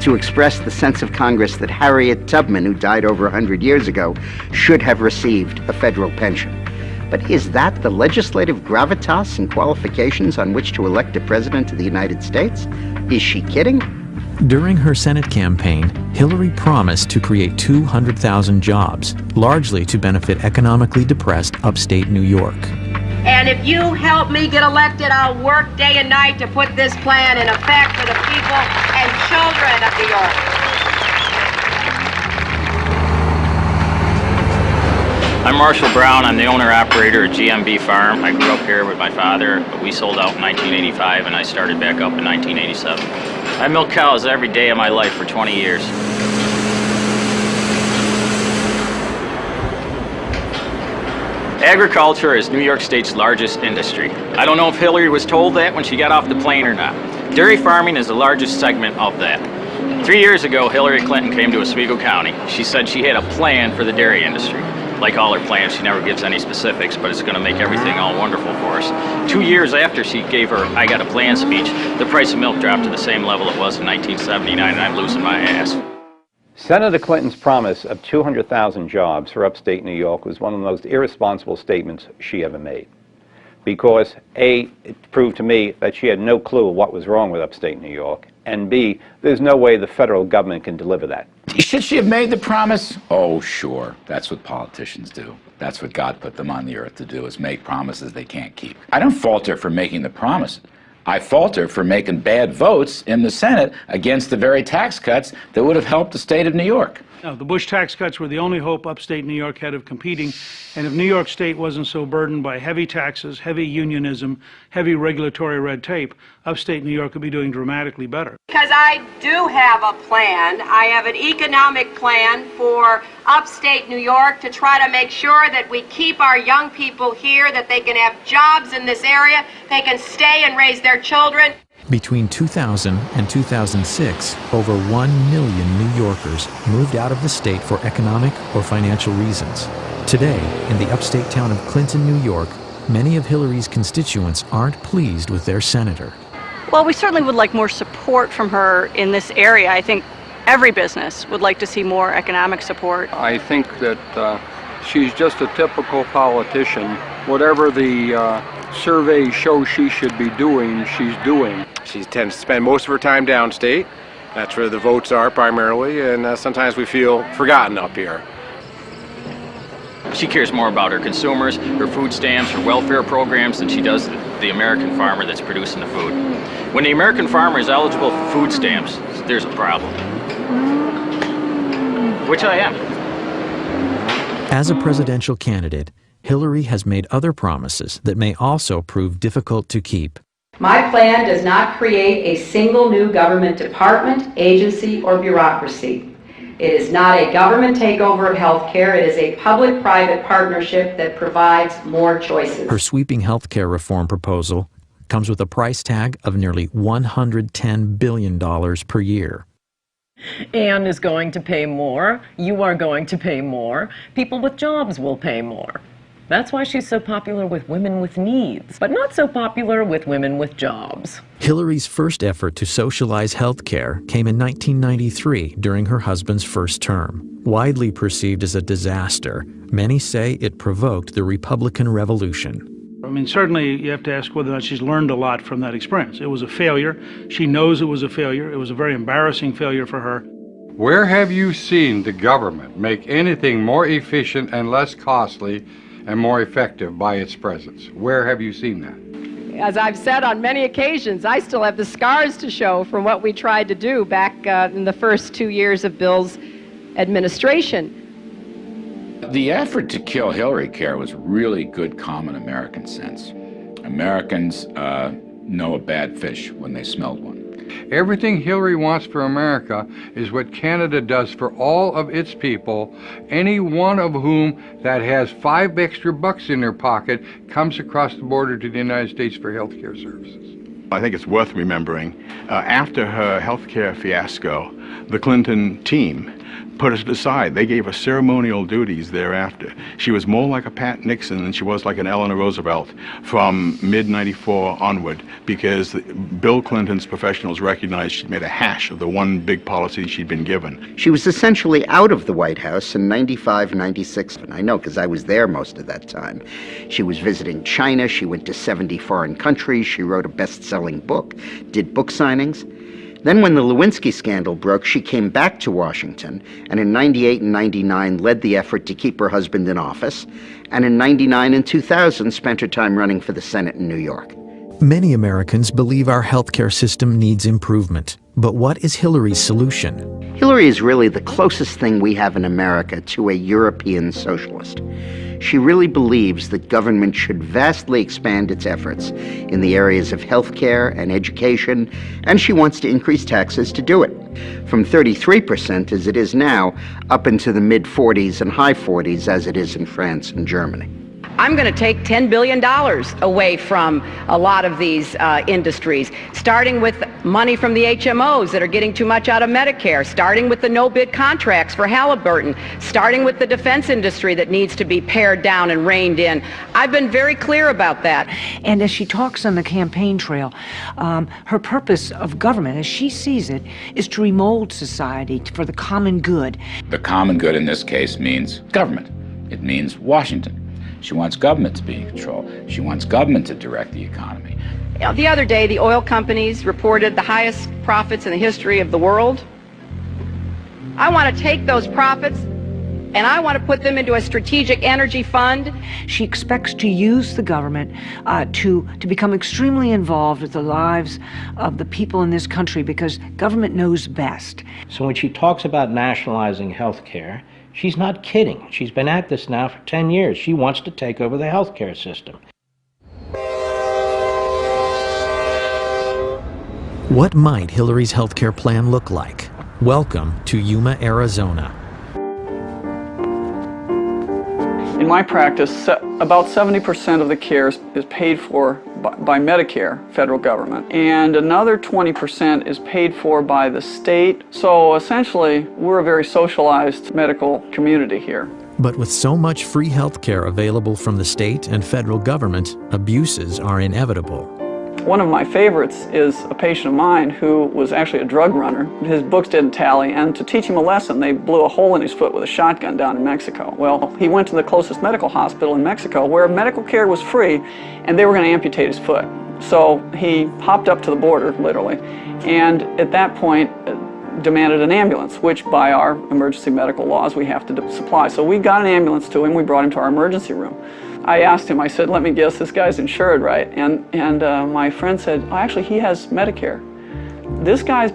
to express the sense of Congress that Harriet Tubman, who died over 100 years ago, should have received a federal pension. But is that the legislative gravitas and qualifications on which to elect a president of the United States? Is she kidding? During her Senate campaign, Hillary promised to create 200,000 jobs, largely to benefit economically depressed upstate New York. And if you help me get elected, I'll work day and night to put this plan in effect for the people and children of New York. I'm Marshall Brown. I'm the owner-operator of GMB Farm. I grew up here with my father, but we sold out in 1985, and I started back up in 1987. I milked cows every day of my life for 20 years. Agriculture is New York State's largest industry. I don't know if Hillary was told that when she got off the plane or not. Dairy farming is the largest segment of that. 3 years ago, Hillary Clinton came to Oswego County. She said she had a plan for the dairy industry. Like all her plans, she never gives any specifics, but it's going to make everything all wonderful for us. 2 years after she gave her I Got a Plan speech, the price of milk dropped to the same level it was in 1979, and I'm losing my ass. Senator Clinton's promise of 200,000 jobs for upstate New York was one of the most irresponsible statements she ever made. Because A, it proved to me that she had no clue what was wrong with upstate New York, and B, there's no way the federal government can deliver that. Should she have made the promise? Oh, sure. That's what politicians do. That's what God put them on the earth to do, is make promises they can't keep. I don't fault her for making the promise. I fault her for making bad votes in the Senate against the very tax cuts that would have helped the state of New York. No, the Bush tax cuts were the only hope upstate New York had of competing, and if New York State wasn't so burdened by heavy taxes, heavy unionism, heavy regulatory red tape, upstate New York could be doing dramatically better. Because I do have a plan. I have an economic plan for upstate New York to try to make sure that we keep our young people here, that they can have jobs in this area, they can stay and raise their children. Between 2000 and 2006, over 1 million New Yorkers moved out of the state for economic or financial reasons. Today, in the upstate town of Clinton, New York, many of Hillary's constituents aren't pleased with their senator. Well, we certainly would like more support from her in this area. I think every business would like to see more economic support. I think that she's just a typical politician. Whatever the surveys show she should be doing, she's doing. She tends to spend most of her time downstate. That's where the votes are primarily, and sometimes we feel forgotten up here. She cares more about her consumers, her food stamps, her welfare programs than she does the American farmer that's producing the food. When the American farmer is eligible for food stamps, there's a problem. Which I am. As a presidential candidate, Hillary has made other promises that may also prove difficult to keep. My plan does not create a single new government department, agency, or bureaucracy. It is not a government takeover of health care. It is a public-private partnership that provides more choices. Her sweeping health care reform proposal comes with a price tag of nearly $110 billion per year. Anne is going to pay more. You are going to pay more. People with jobs will pay more. That's why she's so popular with women with needs, but not so popular with women with jobs. Hillary's first effort to socialize health care came in 1993 during her husband's first term. Widely perceived as a disaster, many say it provoked the Republican Revolution. I mean, certainly you have to ask whether or not she's learned a lot from that experience. It was a failure. She knows it was a failure. It was a very embarrassing failure for her. Where have you seen the government make anything more efficient and less costly and more effective by its presence? Where have you seen that? As I've said on many occasions, I still have the scars to show from what we tried to do back in the first 2 years of Bill's administration. The effort to kill Hillary Care was really good common American sense. Americans know a bad fish when they smell one. Everything Hillary wants for America is what Canada does for all of its people, any one of whom that has $5 extra in their pocket comes across the border to the United States for health care services. I think it's worth remembering, after her health care fiasco, the Clinton team put it aside. They gave her ceremonial duties thereafter. She was more like a Pat Nixon than she was like an Eleanor Roosevelt from mid-94 onward, because Bill Clinton's professionals recognized she'd made a hash of the one big policy she'd been given. She was essentially out of the White House in 95, 96, and I know because I was there most of that time. She was visiting China, she went to 70 foreign countries, she wrote a best-selling book, did book signings. Then when the Lewinsky scandal broke, she came back to Washington, and in 98 and 99 led the effort to keep her husband in office, and in 99 and 2000 spent her time running for the Senate in New York. Many Americans believe our healthcare system needs improvement. But what is Hillary's solution? Hillary is really the closest thing we have in America to a European socialist. She really believes that government should vastly expand its efforts in the areas of healthcare and education, and she wants to increase taxes to do it, from 33% as it is now, up into the mid-40s and high 40s as it is in France and Germany. I'm going to take $10 billion away from a lot of these industries, starting with money from the HMOs that are getting too much out of Medicare, starting with the no-bid contracts for Halliburton, starting with the defense industry that needs to be pared down and reined in. I've been very clear about that. And as she talks on the campaign trail, her purpose of government, as she sees it, is to remold society for the common good. The common good in this case means government. It means Washington. She wants government to be in control. She wants government to direct the economy. The other day, the oil companies reported the highest profits in the history of the world. I want to take those profits and I want to put them into a strategic energy fund. She expects to use the government to become extremely involved with the lives of the people in this country because government knows best. So when she talks about nationalizing health care, she's not kidding. She's been at this now for 10 years. She wants to take over the health care system. What might Hillary's healthcare plan look like? Welcome to Yuma, Arizona. In my practice, about 70% of the care is paid for by Medicare, federal government, and another 20% is paid for by the state. So essentially, we're a very socialized medical community here. But with so much free health care available from the state and federal government, abuses are inevitable. One of my favorites is a patient of mine who was actually a drug runner. His books didn't tally, and to teach him a lesson, they blew a hole in his foot with a shotgun down in Mexico. Well, he went to the closest medical hospital in Mexico where medical care was free, and they were going to amputate his foot. So he hopped up to the border, literally, and at that point demanded an ambulance, which by our emergency medical laws we have to supply. So we got an ambulance to him, we brought him to our emergency room. I asked him, I said, let me guess, this guy's insured, right? And my friend said, oh, actually, he has Medicare. This guy's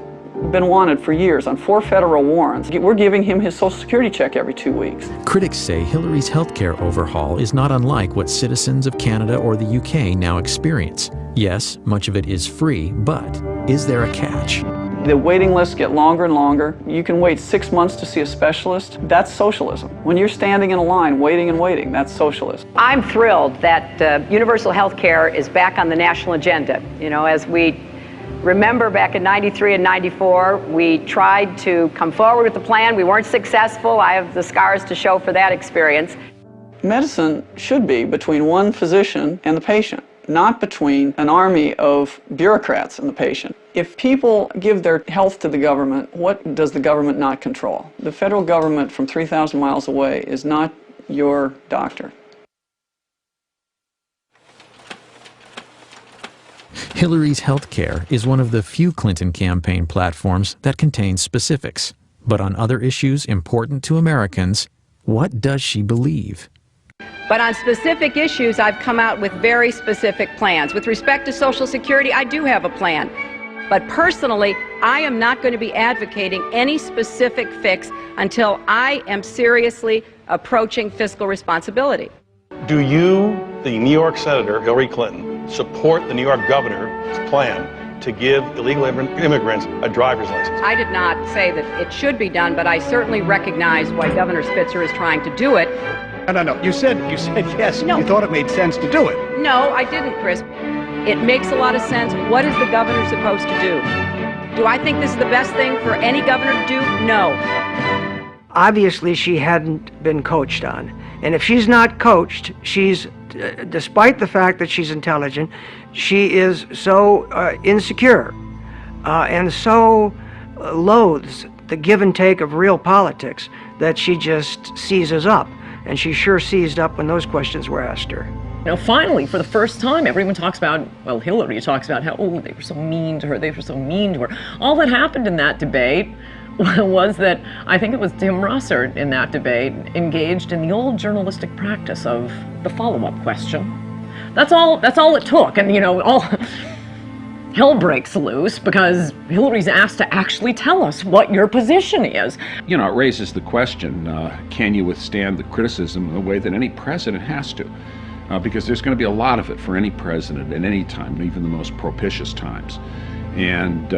been wanted for years on 4 federal warrants. We're giving him his Social Security check every 2 weeks. Critics say Hillary's healthcare overhaul is not unlike what citizens of Canada or the UK now experience. Yes, much of it is free, but is there a catch? The waiting lists get longer and longer. You can wait 6 months to see a specialist. That's socialism. When you're standing in a line, waiting and waiting, that's socialism. I'm thrilled that universal health care is back on the national agenda. You know, as we remember back in 93 and 94, we tried to come forward with the plan. We weren't successful. I have the scars to show for that experience. Medicine should be between one physician and the patient, not between an army of bureaucrats and the patient. If people give their health to the government, what does the government not control? The federal government from 3,000 miles away is not your doctor. Hillary's health care is one of the few Clinton campaign platforms that contains specifics. But on other issues important to Americans, what does she believe? But on specific issues, I've come out with very specific plans. With respect to Social Security, I do have a plan. But personally, I am not going to be advocating any specific fix until I am seriously approaching fiscal responsibility. Do you, the New York Senator Hillary Clinton, support the New York governor's plan to give illegal immigrants a driver's license? I did not say that it should be done, but I certainly recognize why Governor Spitzer is trying to do it. No. You said yes. No. You thought it made sense to do it. No, I didn't, Chris. It makes a lot of sense. What is the governor supposed to do? Do I think this is the best thing for any governor to do? No. Obviously, she hadn't been coached on. And if she's not coached, she's, despite the fact that she's intelligent, she is so insecure and so loathes the give and take of real politics that she just seizes up. And she sure seized up when those questions were asked her. You know, finally, for the first time, everyone talks about, well, Hillary talks about how, oh, they were so mean to her, they were so mean to her. All that happened in that debate was that, I think it was Tim Russert in that debate, engaged in the old journalistic practice of the follow-up question. That's all it took, and, you know, all hell breaks loose because Hillary's asked to actually tell us what your position is. You know, it raises the question, can you withstand the criticism in the way that any president has to? Because there's going to be a lot of it for any president at any time, even the most propitious times. And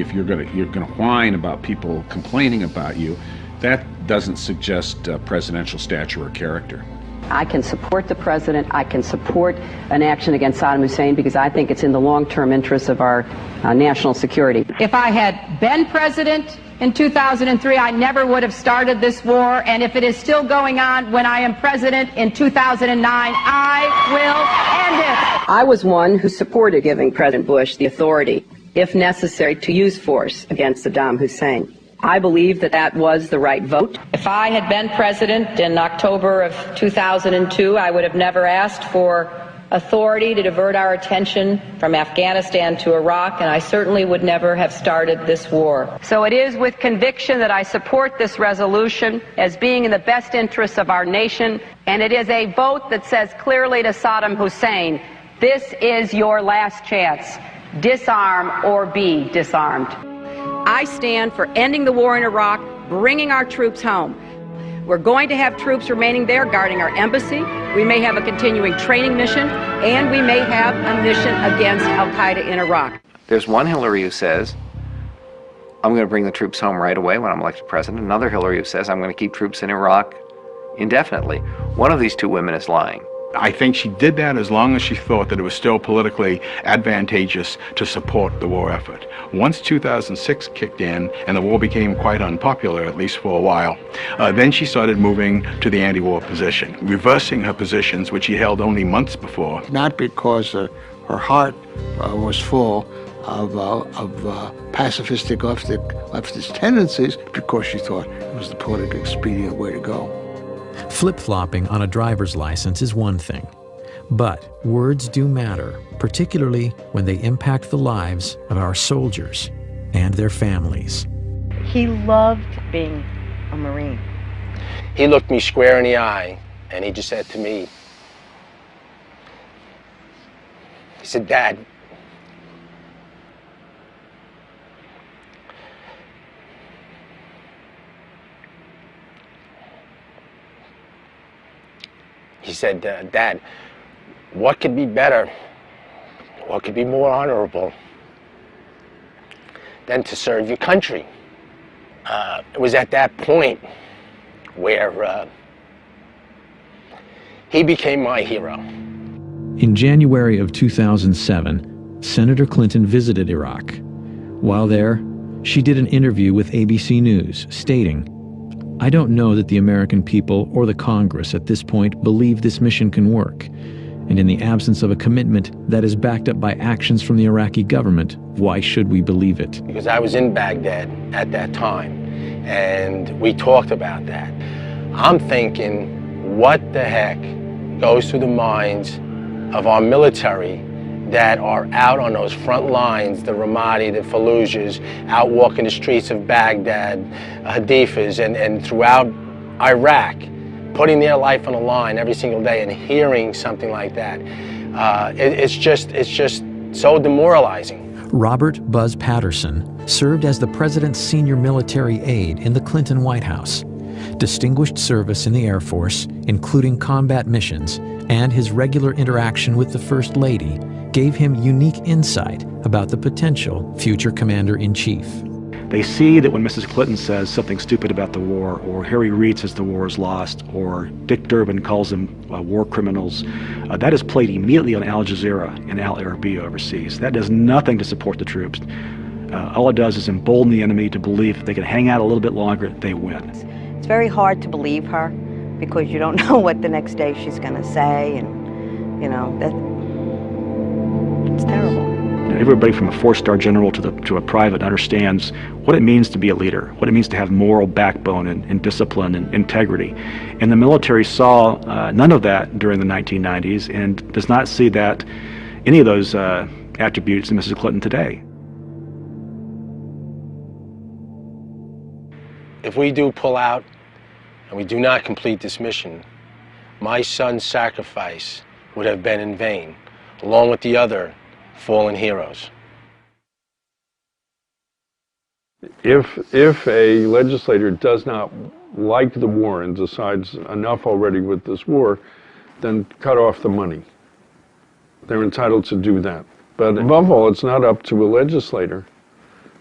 if you're going to whine about people complaining about you, that doesn't suggest presidential stature or character. I can support the president. I can support an action against Saddam Hussein because I think it's in the long-term interests of our national security. If I had been president in 2003, I never would have started this war. And if it is still going on when I am president in 2009, I will end it. I was one who supported giving President Bush the authority, if necessary, to use force against Saddam Hussein. I believe that that was the right vote. If I had been president in October of 2002, I would have never asked for authority to divert our attention from Afghanistan to Iraq, and I certainly would never have started this war. So it is with conviction that I support this resolution as being in the best interests of our nation, and it is a vote that says clearly to Saddam Hussein, this is your last chance. Disarm or be disarmed. I stand for ending the war in Iraq, bringing our troops home. We're going to have troops remaining there guarding our embassy. We may have a continuing training mission, and we may have a mission against al-Qaeda in Iraq. There's one Hillary who says, I'm going to bring the troops home right away when I'm elected president. Another Hillary who says, I'm going to keep troops in Iraq indefinitely. One of these two women is lying. I think she did that as long as she thought that it was still politically advantageous to support the war effort. Once 2006 kicked in and the war became quite unpopular, at least for a while, then she started moving to the anti-war position, reversing her positions which she held only months before. Not because her heart was full of pacifistic leftist tendencies, because she thought it was the politically expedient way to go. Flip-flopping on a driver's license is one thing, but words do matter, particularly when they impact the lives of our soldiers and their families. He loved being a Marine. He looked me square in the eye and he just said to me, he said, Dad, he said, Dad, what could be better, what could be more honorable than to serve your country? It was at that point where he became my hero. In January of 2007, Senator Clinton visited Iraq. While there, she did an interview with ABC News, stating, I don't know that the American people or the Congress at this point believe this mission can work. And in the absence of a commitment that is backed up by actions from the Iraqi government, why should we believe it? Because I was in Baghdad at that time, and we talked about that. I'm thinking, what the heck goes through the minds of our military that are out on those front lines, the Ramadi, the Fallujahs, out walking the streets of Baghdad, Hadifas, and throughout Iraq, putting their life on the line every single day, and hearing something like that. It's just so demoralizing. Robert Buzz Patterson served as the president's senior military aide in the Clinton White House. Distinguished service in the Air Force, including combat missions, and his regular interaction with the First Lady gave him unique insight about the potential future commander-in-chief. They see that when Mrs. Clinton says something stupid about the war, or Harry Reid says the war is lost, or Dick Durbin calls them war criminals, that is played immediately on Al Jazeera and Al Arabiya overseas. That does nothing to support the troops. All it does is embolden the enemy to believe if they can hang out a little bit longer, they win. It's very hard to believe her because you don't know what the next day she's going to say, and you know it's terrible. Everybody from a four-star general to a private understands what it means to be a leader, what it means to have moral backbone and discipline and integrity. And the military saw none of that during the 1990s and does not see that any of those attributes in Mrs. Clinton today. If we do pull out and we do not complete this mission, my son's sacrifice would have been in vain, along with the other fallen heroes. If a legislator does not like the war and decides enough already with this war, then cut off the money. They're entitled to do that. But above all, it's not up to a legislator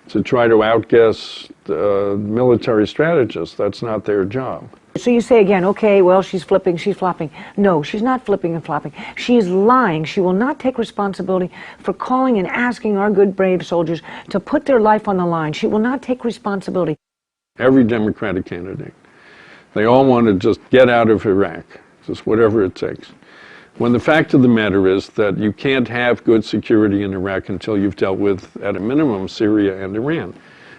to try to outguess military strategists. That's not their job. So you say again, okay, well, she's flipping, she's flopping. No, she's not flipping and flopping. She is lying. She will not take responsibility for calling and asking our good, brave soldiers to put their life on the line. She will not take responsibility. Every Democratic candidate, they all want to just get out of Iraq, just whatever it takes. When the fact of the matter is that you can't have good security in Iraq until you've dealt with, at a minimum, Syria and Iran,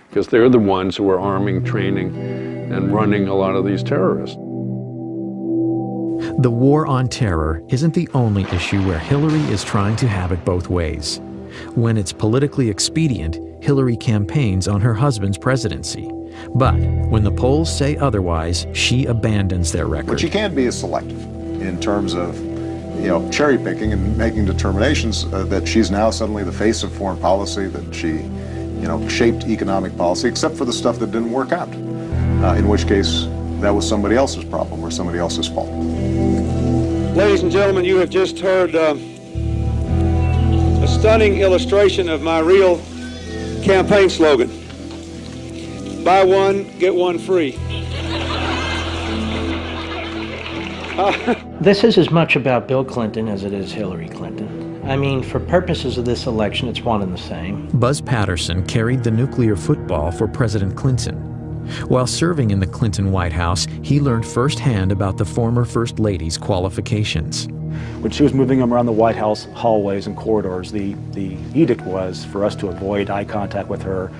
because they're the ones who are arming, training, and running a lot of these terrorists. The war on terror isn't the only issue where Hillary is trying to have it both ways. When it's politically expedient, Hillary campaigns on her husband's presidency. But when the polls say otherwise, she abandons their record. What she can't be is selective in terms of, cherry picking and making determinations that she's now suddenly the face of foreign policy, that she, shaped economic policy, except for the stuff that didn't work out, in which case that was somebody else's problem or somebody else's fault. Ladies and gentlemen, you have just heard a stunning illustration of my real campaign slogan. Buy one, get one free. This is as much about Bill Clinton as it is Hillary Clinton. I mean, for purposes of this election, it's one and the same. Buzz Patterson carried the nuclear football for President Clinton. While serving in the Clinton White House, he learned firsthand about the former First Lady's qualifications. When she was moving them around the White House hallways and corridors, the edict was for us to avoid eye contact with her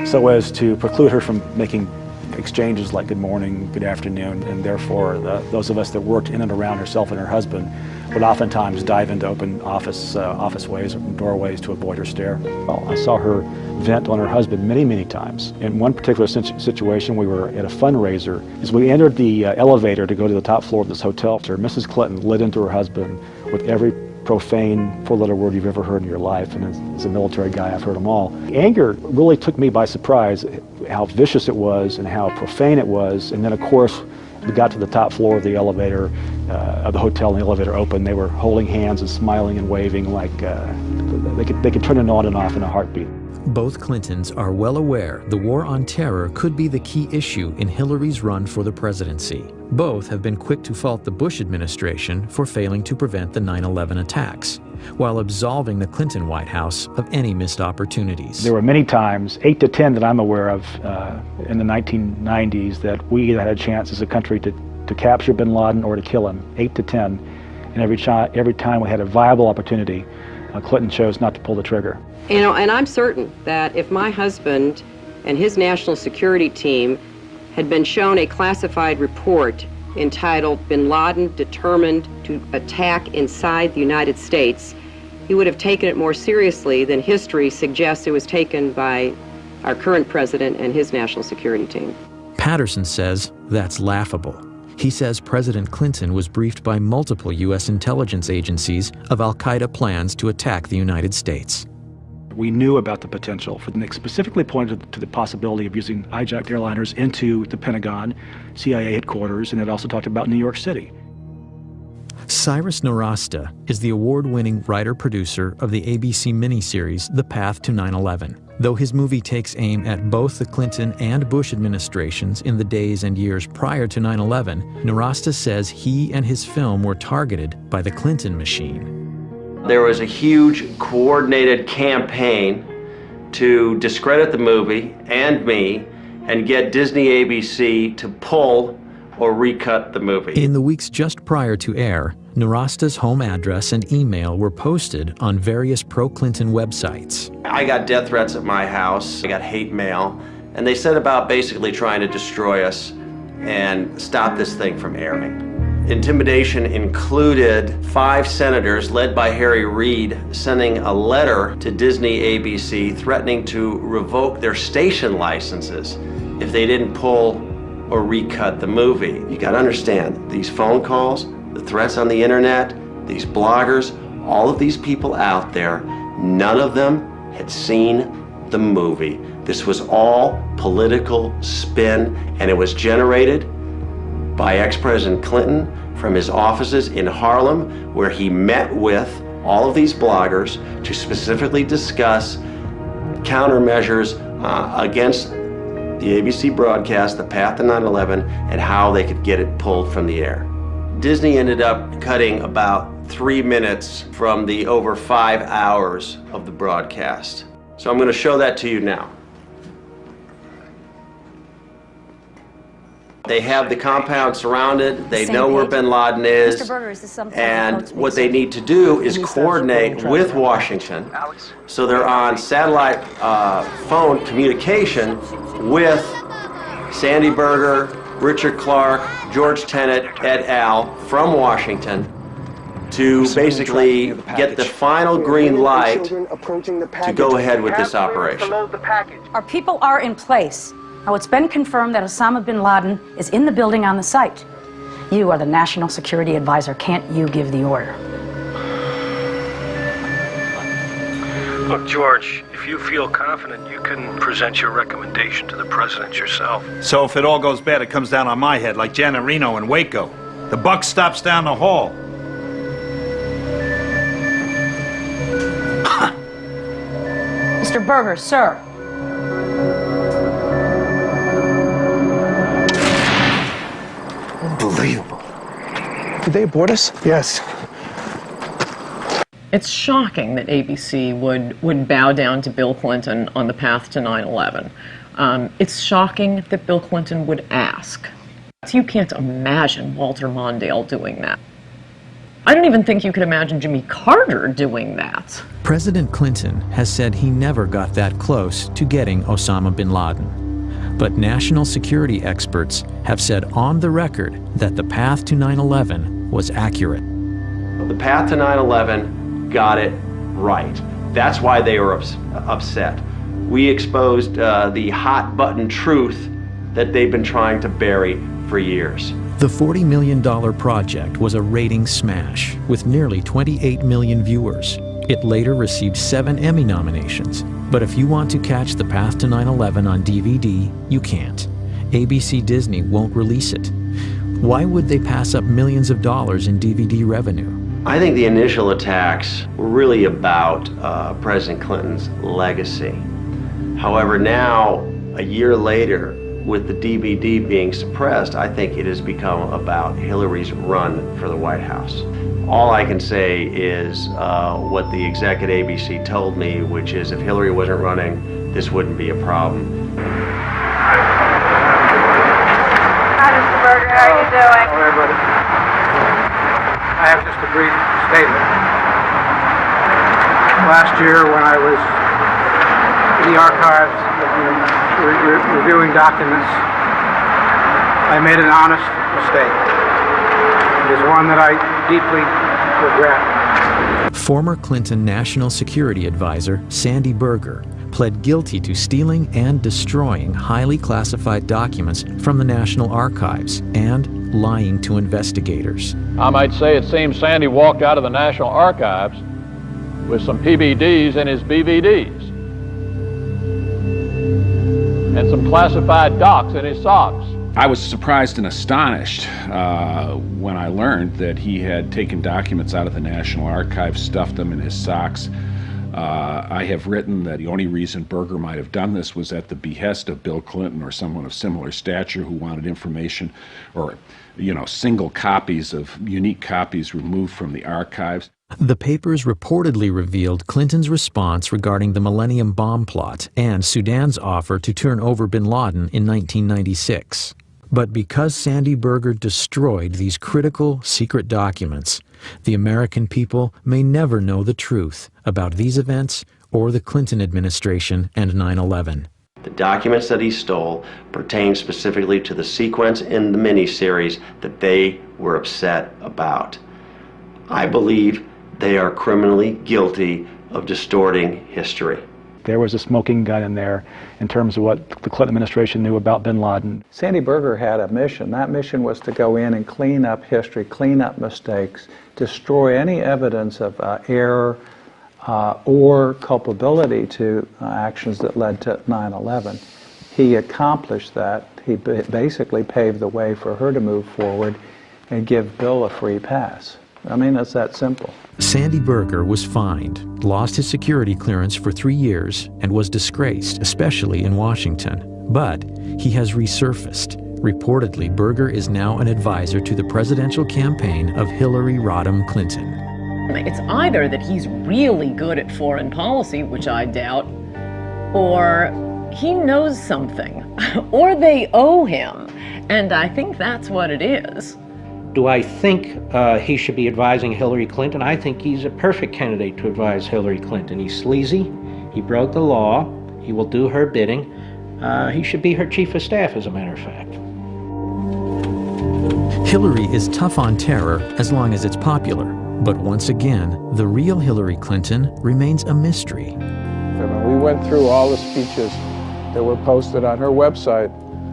so as to preclude her from making exchanges like good morning, good afternoon, and therefore those of us that worked in and around herself and her husband would oftentimes dive into open office ways or doorways to avoid her stare. Well, I saw her vent on her husband many, many times. In one particular situation, we were at a fundraiser. As we entered the elevator to go to the top floor of this hotel, Mrs. Clinton lit into her husband with every profane four-letter word you've ever heard in your life, and as a military guy, I've heard them all. The anger really took me by surprise, how vicious it was and how profane it was, and then of course, we got to the top floor of the elevator, of the hotel, and the elevator opened. They were holding hands and smiling and waving like they could turn it on and off in a heartbeat. Both Clintons are well aware the war on terror could be the key issue in Hillary's run for the presidency. Both have been quick to fault the Bush administration for failing to prevent the 9/11 attacks, while absolving the Clinton White House of any missed opportunities. There were many times, 8 to 10 that I'm aware of, in the 1990s, that we had a chance as a country to capture bin Laden or to kill him, 8 to 10. And every time we had a viable opportunity, Clinton chose not to pull the trigger. And I'm certain that if my husband and his national security team had been shown a classified report entitled Bin Laden Determined to Attack Inside the United States, he would have taken it more seriously than history suggests it was taken by our current president and his national security team. Patterson says that's laughable. He says President Clinton was briefed by multiple U.S. intelligence agencies of al-Qaeda plans to attack the United States. We knew about the potential. Nick specifically pointed to the possibility of using hijacked airliners into the Pentagon, CIA headquarters, and it also talked about New York City. Cyrus Nowrasteh is the award-winning writer-producer of the ABC miniseries The Path to 9/11. Though his movie takes aim at both the Clinton and Bush administrations in the days and years prior to 9/11, Nowrasteh says he and his film were targeted by the Clinton machine. There was a huge coordinated campaign to discredit the movie and me and get Disney ABC to pull or recut the movie. In the weeks just prior to air, Nowrasteh's home address and email were posted on various pro-Clinton websites. I got death threats at my house, I got hate mail, and they said about basically trying to destroy us and stop this thing from airing. Intimidation included 5 senators led by Harry Reid sending a letter to Disney ABC threatening to revoke their station licenses if they didn't pull or recut the movie. You gotta understand, these phone calls, the threats on the internet, these bloggers, all of these people out there, none of them had seen the movie. This was all political spin, and it was generated by ex-President Clinton from his offices in Harlem, where he met with all of these bloggers to specifically discuss countermeasures against the ABC broadcast, The Path to 9/11, and how they could get it pulled from the air. Disney ended up cutting about 3 minutes from the over 5 hours of the broadcast. So I'm going to show that to you now. They have the compound surrounded, they know where bin Laden is, Mr. Berger, is this something and what they need to do is coordinate with Washington. So they're on satellite phone communication with Sandy Berger, Richard Clark, George Tenet et al. From Washington to basically get the final green light to go ahead with this operation. Our people are in place. Now, it's been confirmed that Osama bin Laden is in the building on the site. You are the National Security Advisor. Can't you give the order? Look, George, if you feel confident, you can present your recommendation to the president yourself. So if it all goes bad, it comes down on my head, like Janet Reno in Waco. The buck stops down the hall. Mr. Berger, sir. Unbelievable. Did they abort us? Yes. It's shocking that ABC would bow down to Bill Clinton on the path to 9/11. It's shocking that Bill Clinton would ask. You can't imagine Walter Mondale doing that. I don't even think you could imagine Jimmy Carter doing that. President Clinton has said he never got that close to getting Osama bin Laden. But national security experts have said on the record that the path to 9/11 was accurate. The path to 9/11 got it right. That's why they were upset. We exposed the hot button truth that they've been trying to bury for years. The $40 million project was a ratings smash with nearly 28 million viewers. It later received 7 Emmy nominations. But if you want to catch The Path to 9/11 on DVD, you can't. ABC Disney won't release it. Why would they pass up millions of dollars in DVD revenue? I think the initial attacks were really about President Clinton's legacy. However, now, a year later, with the DVD being suppressed, I think it has become about Hillary's run for the White House. All I can say is what the exec at ABC told me, which is if Hillary wasn't running, this wouldn't be a problem. Hi, Mr. Berger. How are you doing? All right, buddy. I have just a brief statement. Last year, when I was in the archives reviewing documents, I made an honest mistake. It is one that I deeply regret. Former Clinton National Security Advisor Sandy Berger pled guilty to stealing and destroying highly classified documents from the National Archives and lying to investigators. I might say it seems Sandy walked out of the National Archives with some PBDs in his BVDs and some classified docs in his socks. I was surprised and astonished when I learned that he had taken documents out of the National Archives, stuffed them in his socks. I have written that the only reason Berger might have done this was at the behest of Bill Clinton or someone of similar stature who wanted information or, single copies of unique copies removed from the archives. The papers reportedly revealed Clinton's response regarding the Millennium Bomb plot and Sudan's offer to turn over bin Laden in 1996. But because Sandy Berger destroyed these critical secret documents, the American people may never know the truth about these events or the Clinton administration and 9/11. The documents that he stole pertain specifically to the sequence in the miniseries that they were upset about. I believe they are criminally guilty of distorting history. There was a smoking gun in there in terms of what the Clinton administration knew about bin Laden. Sandy Berger had a mission. That mission was to go in and clean up history, clean up mistakes, destroy any evidence of error or culpability to actions that led to 9/11. He accomplished that. He basically paved the way for her to move forward and give Bill a free pass. I mean, it's that simple. Sandy Berger was fined, lost his security clearance for 3 years, and was disgraced, especially in Washington. But he has resurfaced. Reportedly, Berger is now an advisor to the presidential campaign of Hillary Rodham Clinton. It's either that he's really good at foreign policy, which I doubt, or he knows something, or they owe him. And I think that's what it is. Do I think he should be advising Hillary Clinton? I think he's a perfect candidate to advise Hillary Clinton. He's sleazy, he broke the law, he will do her bidding. He should be her chief of staff, as a matter of fact. Hillary is tough on terror as long as it's popular. But once again, the real Hillary Clinton remains a mystery. We went through all the speeches that were posted on her website,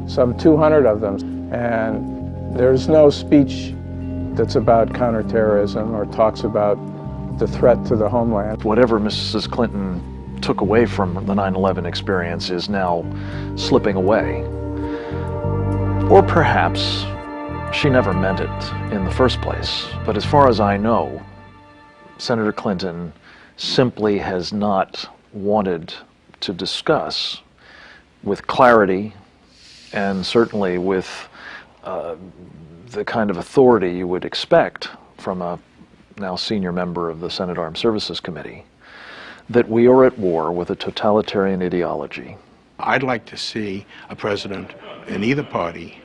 some 200 of them, and there's no speech that's about counterterrorism or talks about the threat to the homeland. Whatever Mrs. Clinton took away from the 9/11 experience is now slipping away. Or perhaps she never meant it in the first place. But as far as I know, Senator Clinton simply has not wanted to discuss with clarity and certainly with the kind of authority you would expect from a now senior member of the Senate Armed Services Committee, that we are at war with a totalitarian ideology. I'd like to see a president in either party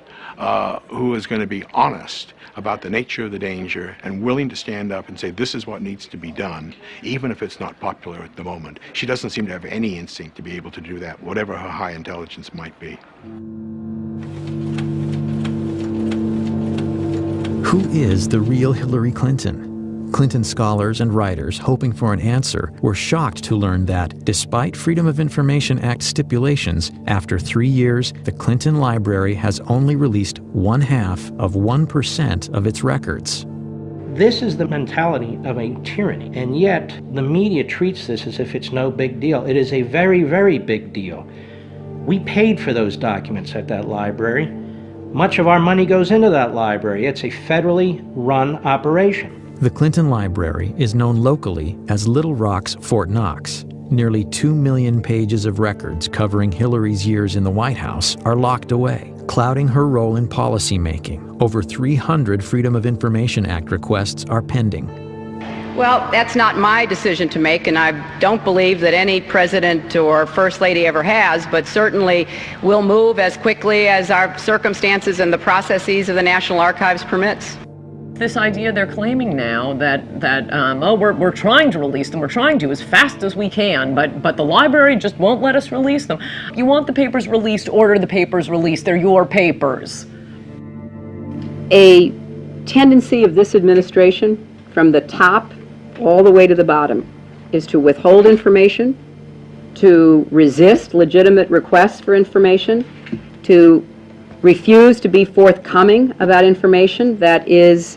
who is going to be honest about the nature of the danger and willing to stand up and say this is what needs to be done, even if it's not popular at the moment. She doesn't seem to have any instinct to be able to do that, whatever her high intelligence might be. Who is the real Hillary Clinton? Clinton scholars and writers hoping for an answer were shocked to learn that, despite Freedom of Information Act stipulations, after 3 years, the Clinton Library has only released 0.5% of its records. This is the mentality of a tyranny, and yet the media treats this as if it's no big deal. It is a very, very big deal. We paid for those documents at that library. Much of our money goes into that library. It's a federally run operation. The Clinton Library is known locally as Little Rock's Fort Knox. Nearly 2 million pages of records covering Hillary's years in the White House are locked away, clouding her role in policymaking. Over 300 Freedom of Information Act requests are pending. Well, that's not my decision to make, and I don't believe that any president or first lady ever has, but certainly we'll move as quickly as our circumstances and the processes of the National Archives permits. This idea they're claiming now that we're trying to release them, we're trying to as fast as we can, but the library just won't let us release them. You want the papers released, order the papers released. They're your papers. A tendency of this administration, from the top all the way to the bottom, is to withhold information, to resist legitimate requests for information, to refuse to be forthcoming about information that is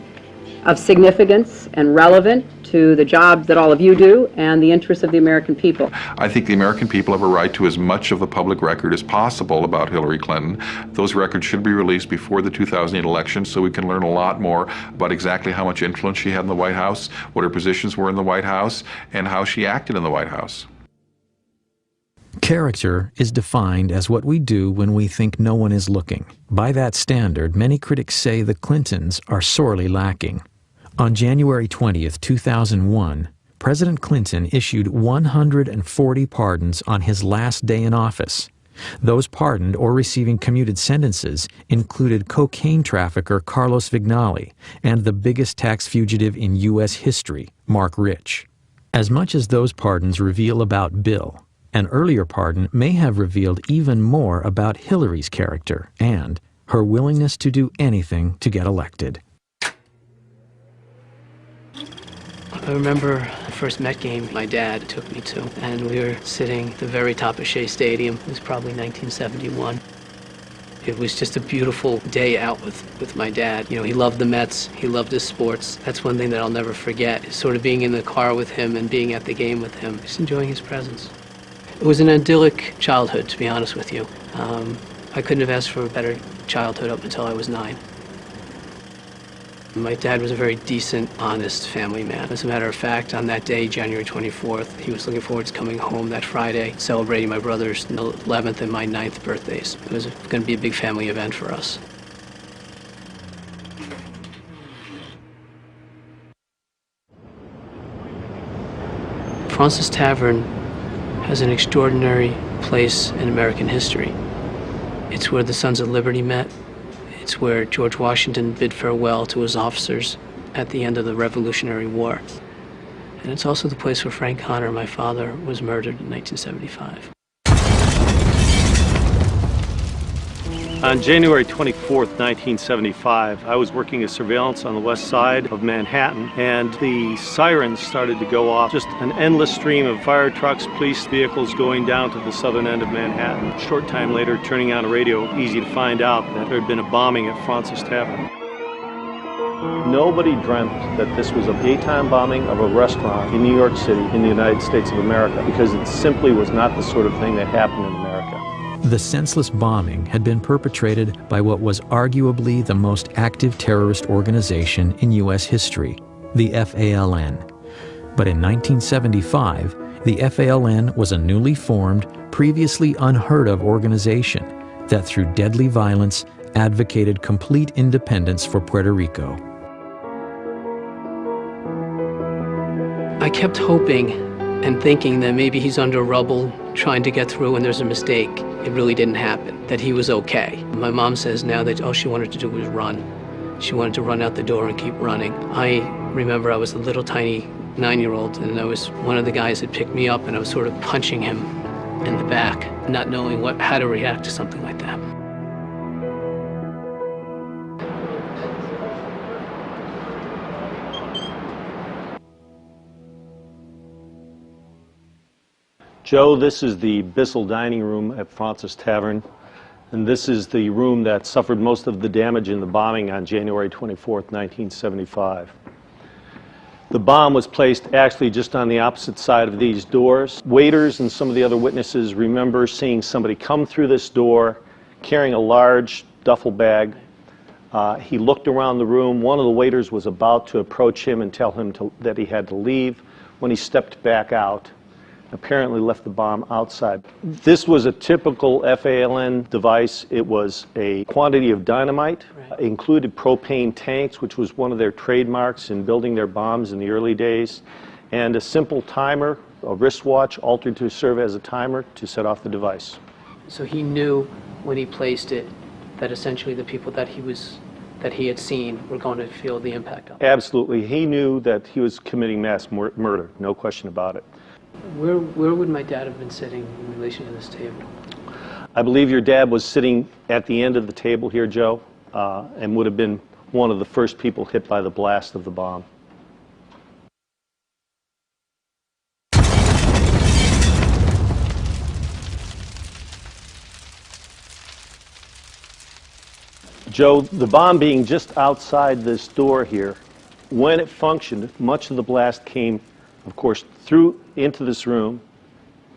of significance and relevant to the job that all of you do and the interests of the American people. I think the American people have a right to as much of the public record as possible about Hillary Clinton. Those records should be released before the 2008 election so we can learn a lot more about exactly how much influence she had in the White House, what her positions were in the White House, and how she acted in the White House. Character is defined as what we do when we think no one is looking. By that standard, many critics say the Clintons are sorely lacking. On January 20th, 2001, President Clinton issued 140 pardons on his last day in office. Those pardoned or receiving commuted sentences included cocaine trafficker Carlos Vignali and the biggest tax fugitive in U.S. history, Mark Rich. As much as those pardons reveal about Bill, an earlier pardon may have revealed even more about Hillary's character and her willingness to do anything to get elected. I remember the first Met game my dad took me to, and we were sitting at the very top of Shea Stadium. It was probably 1971. It was just a beautiful day out with my dad. You know, he loved the Mets, he loved his sports. That's one thing that I'll never forget, is sort of being in the car with him and being at the game with him, just enjoying his presence. It was an idyllic childhood, to be honest with you. I couldn't have asked for a better childhood up until I was 9. My dad was a very decent, honest family man. As a matter of fact, on that day, January 24th, he was looking forward to coming home that Friday, celebrating my brother's 11th and my 9th birthdays. It was going to be a big family event for us. Fraunces Tavern has an extraordinary place in American history. It's where the Sons of Liberty met. It's where George Washington bid farewell to his officers at the end of the Revolutionary War. And it's also the place where Frank Connor, my father, was murdered in 1975. On January 24th, 1975, I was working as surveillance on the west side of Manhattan, and the sirens started to go off. Just an endless stream of fire trucks, police vehicles going down to the southern end of Manhattan. A short time later, turning on a radio, easy to find out that there had been a bombing at Fraunces Tavern. Nobody dreamt that this was a daytime bombing of a restaurant in New York City in the United States of America, because it simply was not the sort of thing that happened in America. The senseless bombing had been perpetrated by what was arguably the most active terrorist organization in U.S. history, the FALN. But in 1975, the FALN was a newly formed, previously unheard of organization that through deadly violence advocated complete independence for Puerto Rico. I kept hoping and thinking that maybe he's under rubble, trying to get through and there's a mistake. It really didn't happen, that he was okay. My mom says now that all she wanted to do was run. She wanted to run out the door and keep running. I remember I was a little tiny 9-year-old, and I was one of the guys that picked me up, and I was sort of punching him in the back, not knowing how to react to something like that. Joe, this is the Bissell dining room at Fraunces Tavern, and this is the room that suffered most of the damage in the bombing on January 24th, 1975. The bomb was placed actually just on the opposite side of these doors. Waiters and some of the other witnesses remember seeing somebody come through this door carrying a large duffel bag. He looked around the room. One of the waiters was about to approach him and tell him that he had to leave when he stepped back out. Apparently left the bomb outside. This was a typical FALN device. It was a quantity of dynamite, included propane tanks, which was one of their trademarks in building their bombs in the early days, and a simple timer, a wristwatch altered to serve as a timer to set off the device. So he knew when he placed it that essentially the people that he had seen were going to feel the impact of it. Absolutely. He knew that he was committing mass murder, no question about it. Where would my dad have been sitting in relation to this table? I believe your dad was sitting at the end of the table here, Joe, and would have been one of the first people hit by the blast of the bomb. Joe, the bomb being just outside this door here, when it functioned, much of the blast came, of course, through into this room,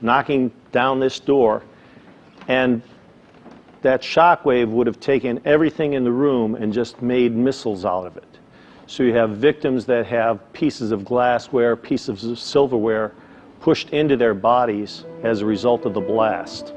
knocking down this door, and that shock wave would have taken everything in the room and just made missiles out of it. So you have victims that have pieces of glassware, pieces of silverware pushed into their bodies as a result of the blast.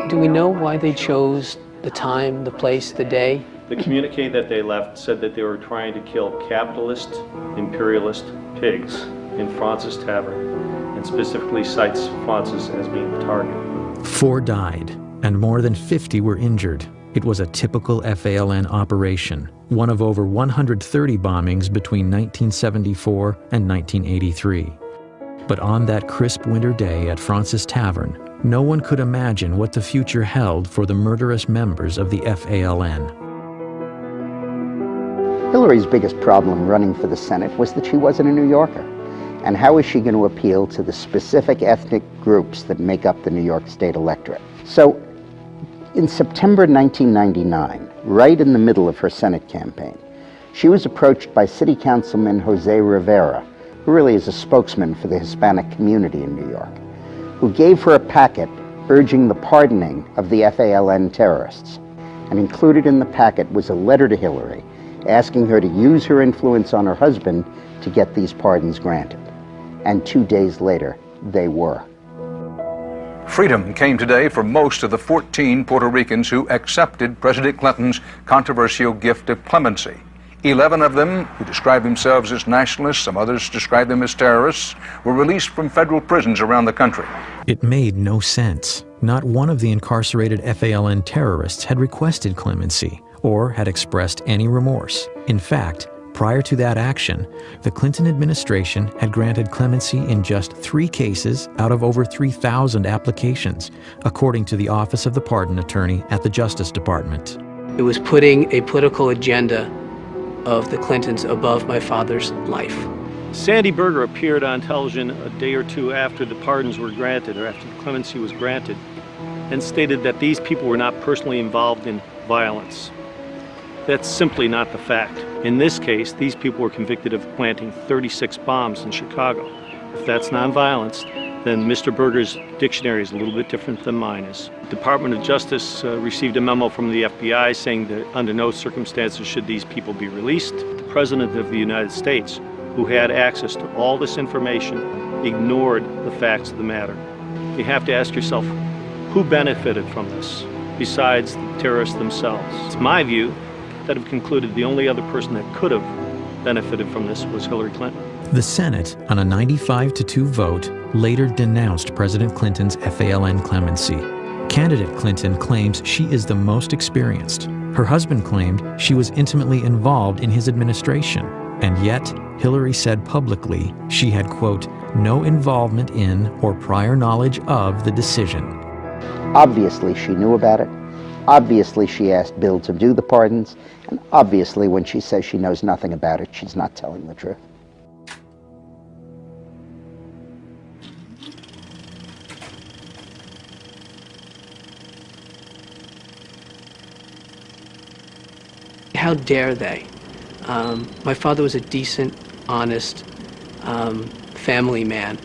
Do we know why they chose the time, the place, the day? The communique that they left said that they were trying to kill capitalist, imperialist pigs in Fraunces Tavern, and specifically cites Fraunces as being the target. 4 died, and more than 50 were injured. It was a typical FALN operation, one of over 130 bombings between 1974 and 1983. But on that crisp winter day at Fraunces Tavern, no one could imagine what the future held for the murderous members of the FALN. Hillary's biggest problem running for the Senate was that she wasn't a New Yorker. And how is she going to appeal to the specific ethnic groups that make up the New York State electorate? So, in September 1999, right in the middle of her Senate campaign, she was approached by City Councilman Jose Rivera, who really is a spokesman for the Hispanic community in New York, who gave her a packet urging the pardoning of the FALN terrorists. And included in the packet was a letter to Hillary asking her to use her influence on her husband to get these pardons granted. And 2 days later, they were. Freedom came today for most of the 14 Puerto Ricans who accepted President Clinton's controversial gift of clemency. 11 of them, who describe themselves as nationalists, some others describe them as terrorists, were released from federal prisons around the country. It made no sense. Not one of the incarcerated FALN terrorists had requested clemency or had expressed any remorse. In fact, Prior to that action, the Clinton administration had granted clemency in just 3 cases out of over 3,000 applications, according to the Office of the Pardon Attorney at the Justice Department. It was putting a political agenda of the Clintons above my father's life. Sandy Berger appeared on television a day or two after the pardons were granted, or after the clemency was granted, and stated that these people were not personally involved in violence. That's simply not the fact. In this case, these people were convicted of planting 36 bombs in Chicago. If that's nonviolence, then Mr. Berger's dictionary is a little bit different than mine is. The Department of Justice received a memo from the FBI saying that under no circumstances should these people be released. The President of the United States, who had access to all this information, ignored the facts of the matter. You have to ask yourself, who benefited from this besides the terrorists themselves? It's my view that have concluded the only other person that could have benefited from this was Hillary Clinton. The Senate, on a 95-2 vote, later denounced President Clinton's FALN clemency. Candidate Clinton claims she is the most experienced. Her husband claimed she was intimately involved in his administration, and yet Hillary said publicly she had, quote, no involvement in or prior knowledge of the decision. Obviously she knew about it. Obviously she asked Bill to do the pardons. And obviously when she says she knows nothing about it, she's not telling the truth. How dare they? My father was a decent, honest family man,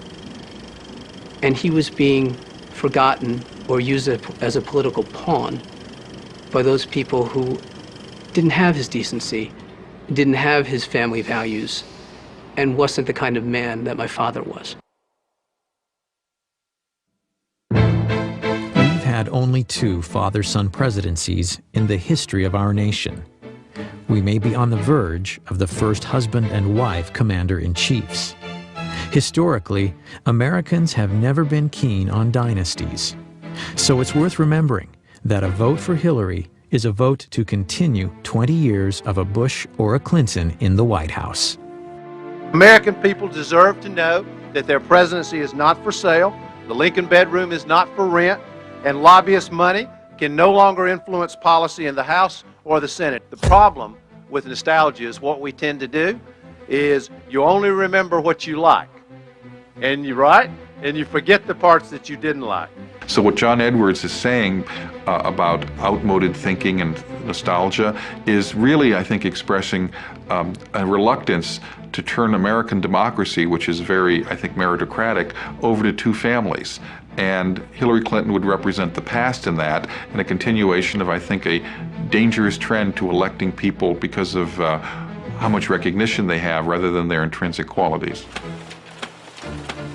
and he was being forgotten or used as a political pawn by those people who didn't have his decency, didn't have his family values, and wasn't the kind of man that my father was. We've had only 2 father-son presidencies in the history of our nation. We may be on the verge of the first husband and wife commander-in-chiefs. Historically, Americans have never been keen on dynasties. So it's worth remembering that a vote for Hillary is a vote to continue 20 years of a Bush or a Clinton in the White House. American people deserve to know that their presidency is not for sale, the Lincoln bedroom is not for rent, and lobbyist money can no longer influence policy in the House or the Senate. The problem with nostalgia is what we tend to do is you only remember what you like, and you forget the parts that you didn't like. So what John Edwards is saying about outmoded thinking and nostalgia is really, I think, expressing a reluctance to turn American democracy, which is very, I think, meritocratic, over to 2 families. And Hillary Clinton would represent the past in that, and a continuation of, I think, a dangerous trend to electing people because of how much recognition they have rather than their intrinsic qualities.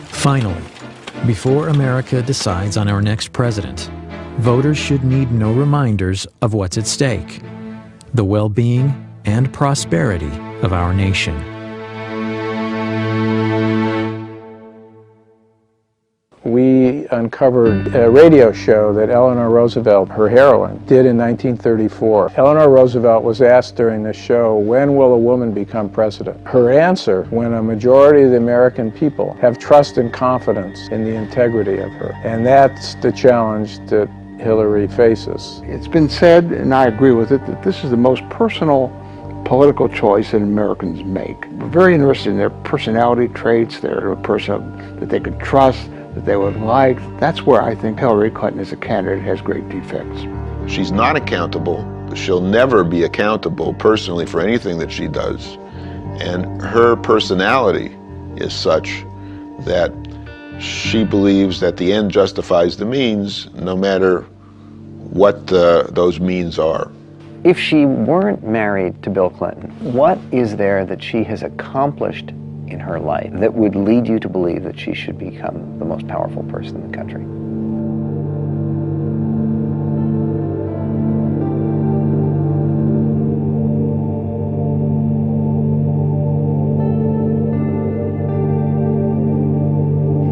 Finally, before America decides on our next president, voters should need no reminders of what's at stake: the well-being and prosperity of our nation. We uncovered a radio show that Eleanor Roosevelt, her heroine, did in 1934. Eleanor Roosevelt was asked during the show, when will a woman become president? Her answer, when a majority of the American people have trust and confidence in the integrity of her. And that's the challenge that Hillary faces. It's been said, and I agree with it, that this is the most personal political choice that Americans make. We're very interested in their personality traits, their person that they could trust, that they would like. That's where I think Hillary Clinton as a candidate has great defects. She's not accountable. She'll never be accountable personally for anything that she does. And her personality is such that she believes that the end justifies the means, no matter what those means are. If she weren't married to Bill Clinton, what is there that she has accomplished in her life that would lead you to believe that she should become the most powerful person in the country?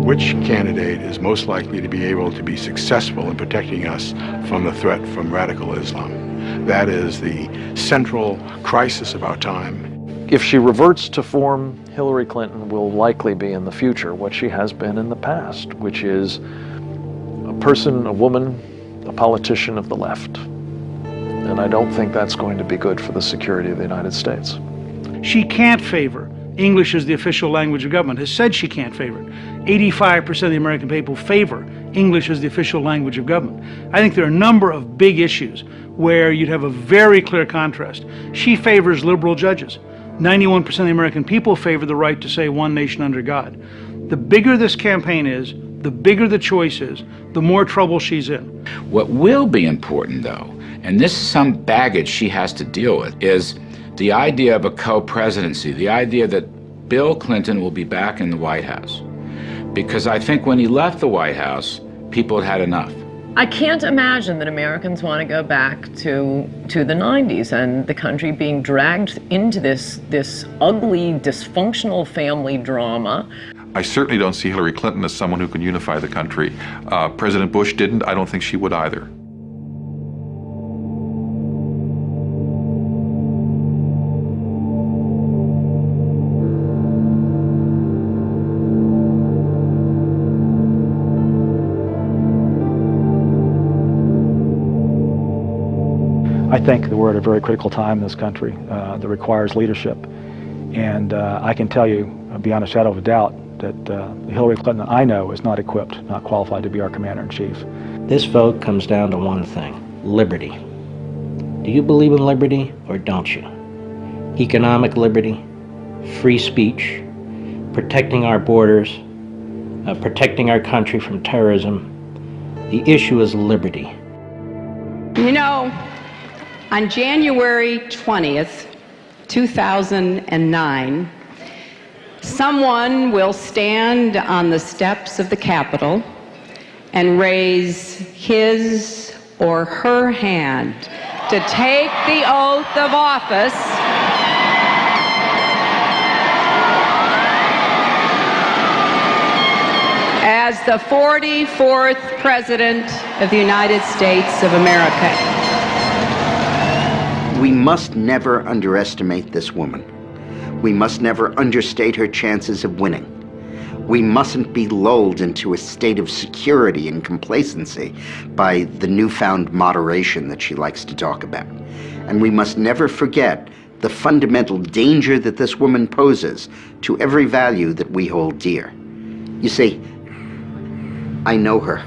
Which candidate is most likely to be able to be successful in protecting us from the threat from radical Islam? That is the central crisis of our time. If she reverts to form, Hillary Clinton will likely be in the future what she has been in the past, which is a person, a woman, a politician of the left. And I don't think that's going to be good for the security of the United States. She can't favor English as the official language of government, has said she can't favor it. 85% of the American people favor English as the official language of government. I think there are a number of big issues where you'd have a very clear contrast. She favors liberal judges. 91% of the American people favor the right to say one nation under God. The bigger this campaign is, the bigger the choice is, the more trouble she's in. What will be important, though, and this is some baggage she has to deal with, is the idea of a co-presidency, the idea that Bill Clinton will be back in the White House. Because I think when he left the White House, people had had enough. I can't imagine that Americans want to go back to the 90s and the country being dragged into this ugly, dysfunctional family drama. I certainly don't see Hillary Clinton as someone who can unify the country. President Bush didn't. I don't think she would either. I think that we're at a very critical time in this country that requires leadership. And I can tell you, beyond a shadow of a doubt, that Hillary Clinton I know is not equipped, not qualified to be our commander-in-chief. This vote comes down to one thing: liberty. Do you believe in liberty or don't you? Economic liberty, free speech, protecting our borders, protecting our country from terrorism. The issue is liberty. You know, on January 20th, 2009, someone will stand on the steps of the Capitol and raise his or her hand to take the oath of office as the 44th President of the United States of America. We must never underestimate this woman. We must never understate her chances of winning. We mustn't be lulled into a state of security and complacency by the newfound moderation that she likes to talk about. And we must never forget the fundamental danger that this woman poses to every value that we hold dear. You see, I know her.